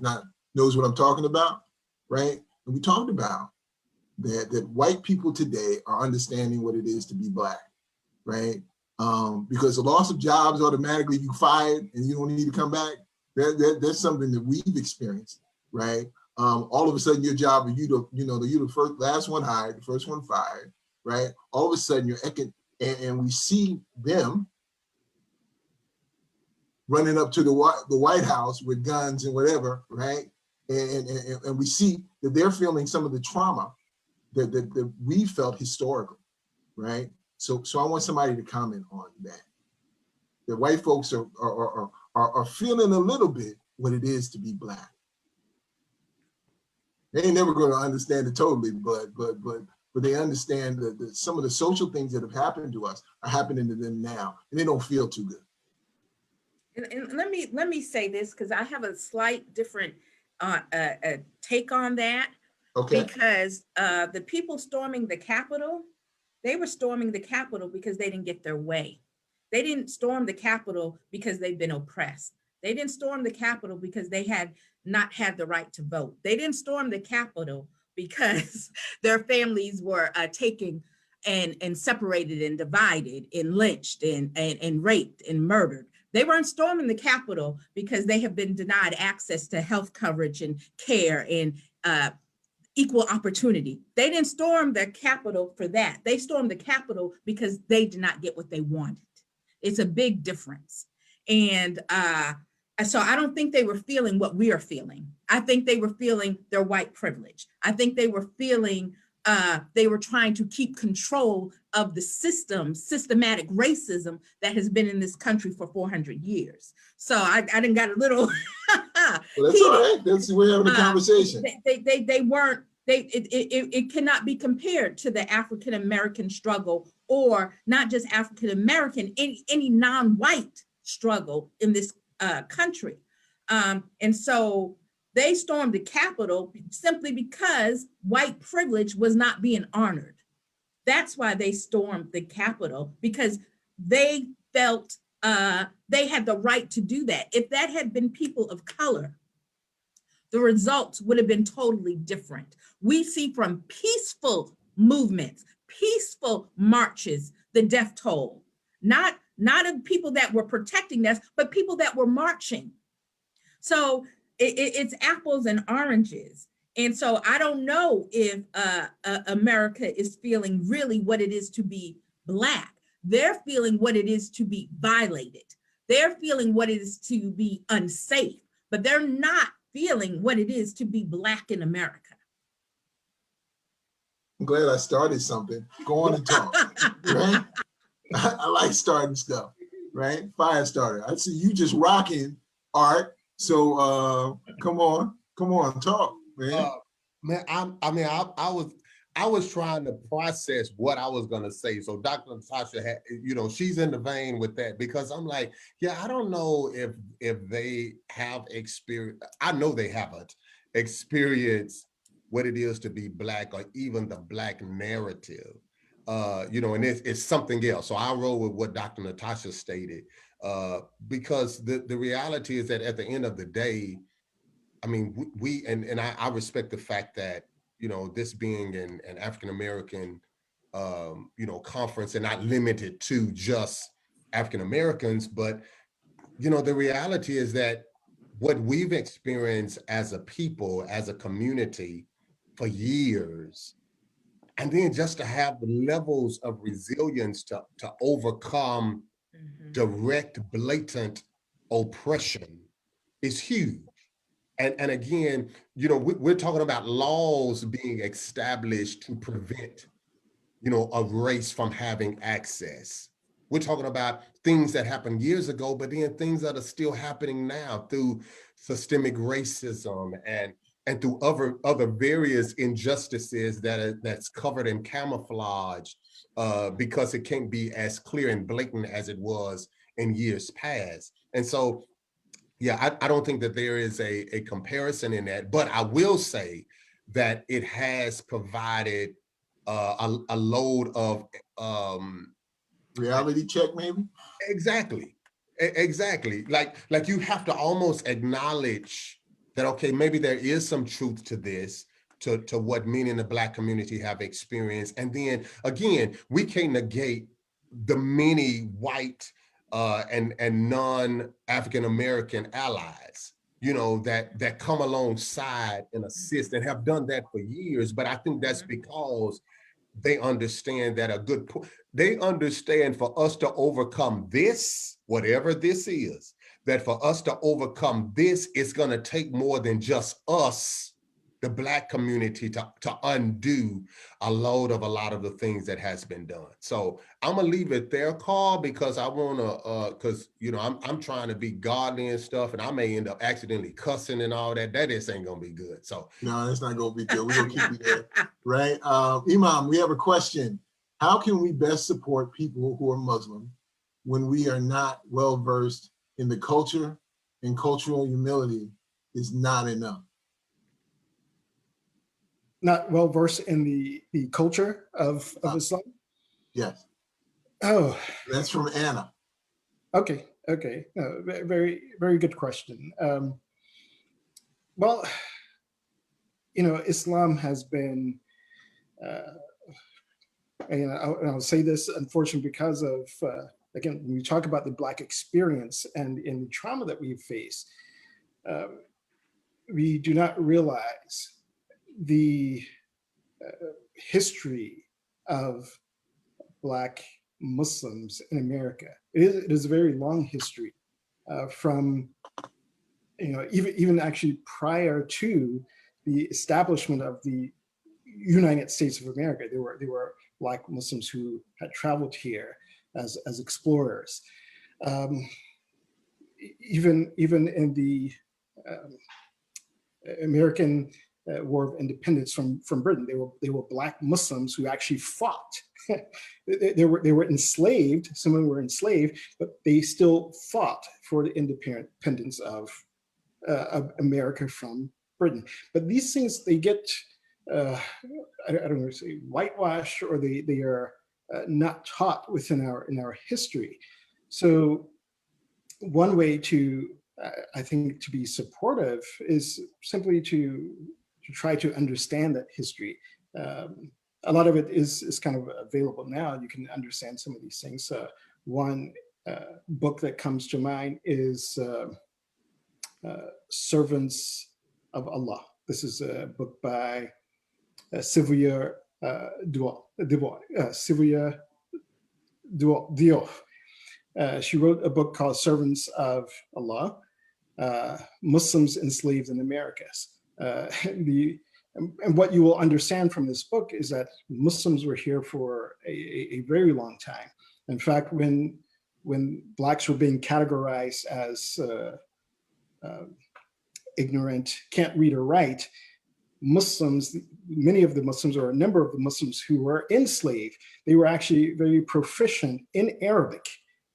knows what I'm talking about, right? And we talked about that white people today are understanding what it is to be Black, right? Because the loss of jobs, automatically you fired and you don't need to come back. That's something that we've experienced, right? All of a sudden your job, you're the last one hired, the first one fired, right? All of a sudden and we see them running up to the White House with guns and whatever, right? And we see that they're feeling some of the trauma that we felt historically, right? So I want somebody to comment on that. The white folks are feeling a little bit what it is to be Black. They ain't never going to understand it totally, but they understand that some of the social things that have happened to us are happening to them now, and they don't feel too good. And let me say this, because I have a slight different take on that. Okay. Because the people storming the Capitol, they were storming the Capitol because they didn't get their way. They didn't storm the Capitol because they've been oppressed. They didn't storm the Capitol because they had not had the right to vote. They didn't storm the Capitol because their families were taken and separated and divided and lynched and raped and murdered. They weren't storming the Capitol because they have been denied access to health coverage and care and equal opportunity. They didn't storm the Capitol for that. They stormed the Capitol because they did not get what they wanted. It's a big difference. And so I don't think they were feeling what we are feeling. I think they were feeling their white privilege. I think they were feeling they were trying to keep control of the systematic racism that has been in this country for 400 years. So I didn't got a little. Well, that's all right. We're having a conversation. They weren't. It cannot be compared to the African American struggle, or not just African American, any non-white struggle in this country. And so they stormed the Capitol simply because white privilege was not being honored. That's why they stormed the Capitol, because they felt they had the right to do that. If that had been people of color, the results would have been totally different. We see from peaceful movements, peaceful marches, the death toll, not of people that were protecting us, but people that were marching. So it's apples and oranges. And so I don't know if America is feeling really what it is to be Black. They're feeling what it is to be violated. They're feeling what it is to be unsafe, but they're not feeling what it is to be Black in America. I'm glad I started something. Go on and talk, right? I like starting stuff, right? Fire starter. I see you just rocking, Art. So come on, talk, man. Man, I was trying to process what I was gonna say. So Dr. Natasha had, she's in the vein with that, because I'm like, yeah, I don't know if they have experience. I know they haven't experienced what it is to be Black, or even the Black narrative. And it's something else. So I roll with what Dr. Natasha stated, because the reality is that at the end of the day, I mean, I respect the fact that, this being an African-American, conference, and not limited to just African-Americans, but, the reality is that what we've experienced as a people, as a community for years, and then just to have the levels of resilience to overcome direct, blatant oppression is huge. And again, we're talking about laws being established to prevent, a race from having access. We're talking about things that happened years ago, but then things that are still happening now through systemic racism and through other various injustices that's covered in camouflage, because it can't be as clear and blatant as it was in years past. And so, yeah, I don't think that there is a comparison in that, but I will say that it has provided a load of Reality check, maybe. exactly. Like you have to almost acknowledge that, okay, maybe there is some truth to this, to what many in the Black community have experienced. And then again, we can't negate the many white and non-African American allies, that come alongside and assist, and have done that for years. But I think that's because they understand that they understand for us to overcome this, whatever this is, that for us to overcome this, it's going to take more than just us, the Black community, to undo a lot of the things that has been done. So I'm gonna leave it there, Carl, because I wanna, because I'm trying to be godly and stuff, and I may end up accidentally cussing and all that. That just ain't gonna be good. So No, that's not gonna be good. We're gonna keep you there, right? Imam, we have a question. How can we best support people who are Muslim when we are not well versed in the culture, and cultural humility is not enough? Not well versed in the culture of Islam? Yes. Oh, that's from Anna. Okay. Very, very good question. Well, Islam has been, and I'll say this, unfortunately, because of, again, when we talk about the Black experience and in the trauma that we face, we do not realize the history of Black Muslims in America. It is a very long history, from even actually prior to the establishment of the United States of America. There were Black Muslims who had traveled here as explorers. Even in the American War of Independence from Britain, they were Black Muslims who actually fought. They were enslaved. Some of them were enslaved, but they still fought for the independence of America from Britain. But these things, they get I don't know, say whitewashed, or they are not taught within our history. So one way to I think to be supportive is simply to try to understand that history. A lot of it is kind of available now. You can understand some of these things. One book that comes to mind is Servants of Allah. This is a book by Sylvia Sylvia Diop. She wrote a book called Servants of Allah, Muslims Enslaved in Americas. And what you will understand from this book is that Muslims were here for a very long time. In fact, when Blacks were being categorized as ignorant, can't read or write, Muslims, many of the Muslims, or a number of the Muslims who were enslaved, they were actually very proficient in Arabic,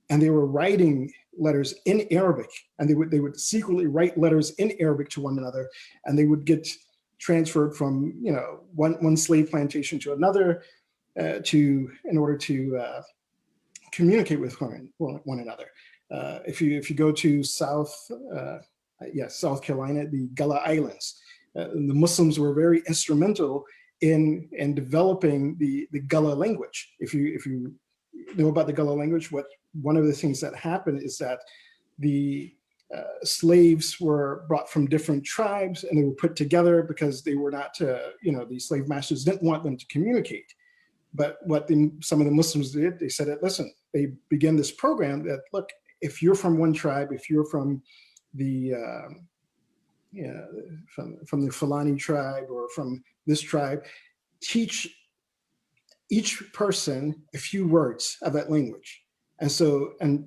and they were writing letters in Arabic, and they would secretly write letters in Arabic to one another, and they would get transferred from one slave plantation to another in order to communicate with one another. If you go to South Carolina, the Gullah Islands, the Muslims were very instrumental in developing the Gullah language. If you know about the Gullah language, one of the things that happened is that the slaves were brought from different tribes, and they were put together because they were not, the slave masters didn't want them to communicate. But what some of the Muslims did, they said, listen, they began this program that, look, if you're from one tribe, if you're from the from the Fulani tribe or from this tribe, teach each person a few words of that language. And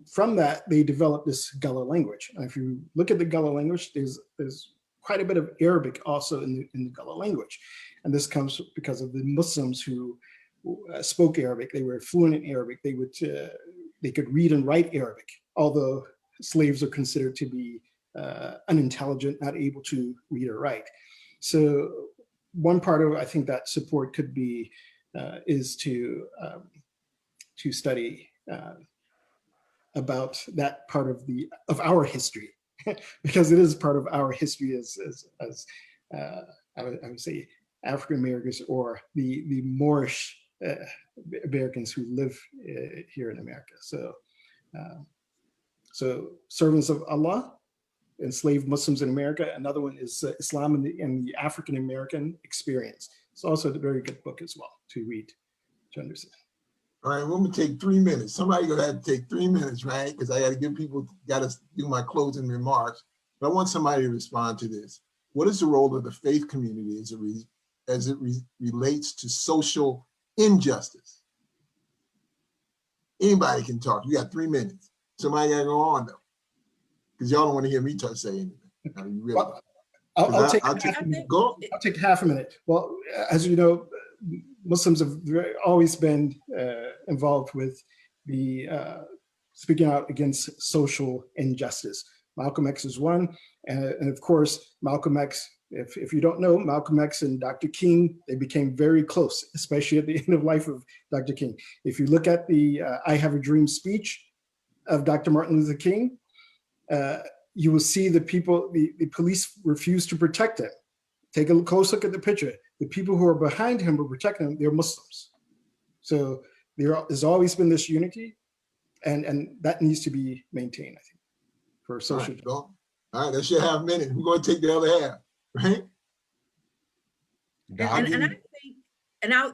from that, they developed this Gullah language. And if you look at the Gullah language, there's quite a bit of Arabic also in the Gullah language. And this comes because of the Muslims who spoke Arabic. They were fluent in Arabic. They could read and write Arabic, although slaves are considered to be unintelligent, not able to read or write. So one part of, I think, that support could be is to study about that part of our history, because it is part of our history as I would say African Americans, or the Moorish Americans who live here in America. So servants of Allah, enslaved Muslims in America. Another one is Islam and the African American experience. It's also a very good book as well to read, to understand. All right, we're gonna take 3 minutes. Somebody gonna have to take 3 minutes, right? Because I gotta give people, gotta do my closing remarks. But I want somebody to respond to this. What is the role of the faith community as it relates to social injustice? Anybody can talk. You got 3 minutes. Somebody gotta go on though, because y'all don't want to hear me say anything. I mean, really. Well, I'll take half a minute. Well, as you know, Muslims have always been involved with the speaking out against social injustice. Malcolm X is one, and of course, Malcolm X, if you don't know, Malcolm X and Dr. King, they became very close, especially at the end of life of Dr. King. If you look at the I Have a Dream speech of Dr. Martin Luther King, you will see the police refused to protect him. Take a close look at the picture. The people who are behind him were protecting him, they're Muslims. So there's always been this unity, and that needs to be maintained, I think, for social. All right, that's your half minute. We're going to take the other half, right?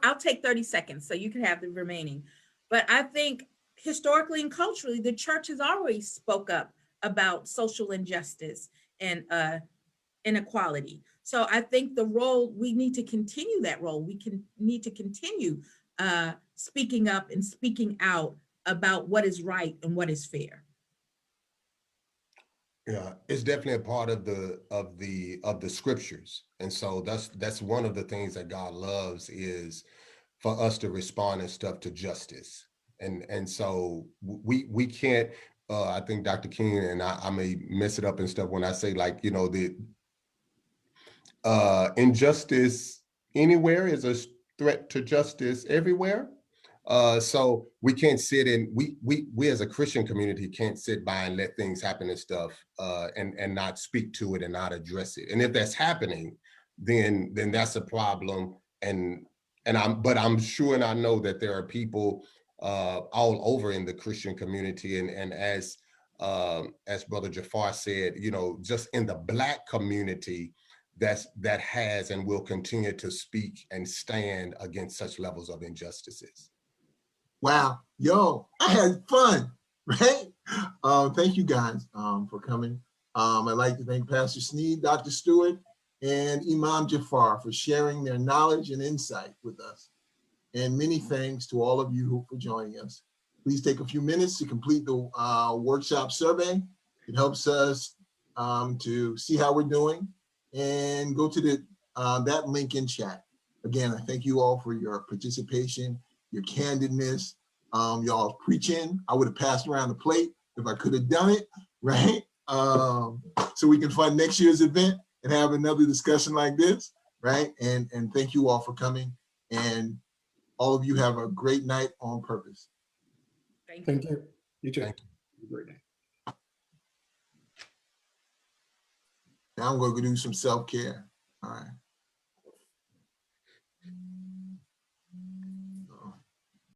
I'll take 30 seconds so you can have the remaining. But I think historically and culturally, the church has always spoke up about social injustice and inequality. So I think we need to continue that role. We need to continue speaking up and speaking out about what is right and what is fair. Yeah, it's definitely a part of the scriptures. And so that's one of the things that God loves, is for us to respond and stuff to justice. And so we can't, I think Dr. King, and I may mess it up and stuff when I say, like, the injustice anywhere is a threat to justice everywhere. So we can't sit we as a Christian community can't sit by and let things happen and stuff and not speak to it and not address it. And if that's happening, then that's a problem. But I'm sure, and I know that there are people all over in the Christian community, and as as Brother Jafar said, you know, just in the Black community that has and will continue to speak and stand against such levels of injustices. Wow, yo, I had fun, right? Thank you guys for coming. I'd like to thank Pastor Sneed, Dr. Stewart, and Imam Jafar for sharing their knowledge and insight with us. And many thanks to all of you for joining us. Please take a few minutes to complete the workshop survey. It helps us to see how we're doing, and go to that link in chat. Again, I thank you all for your participation, your candidness, y'all preaching. I would have passed around the plate if I could have done it, right? So we can fund next year's event and have another discussion like this, right? And thank you all for coming. And all of you have a great night on purpose. Thank you. You too. Thank Have a great day. Now I'm going to go do some self-care. All right.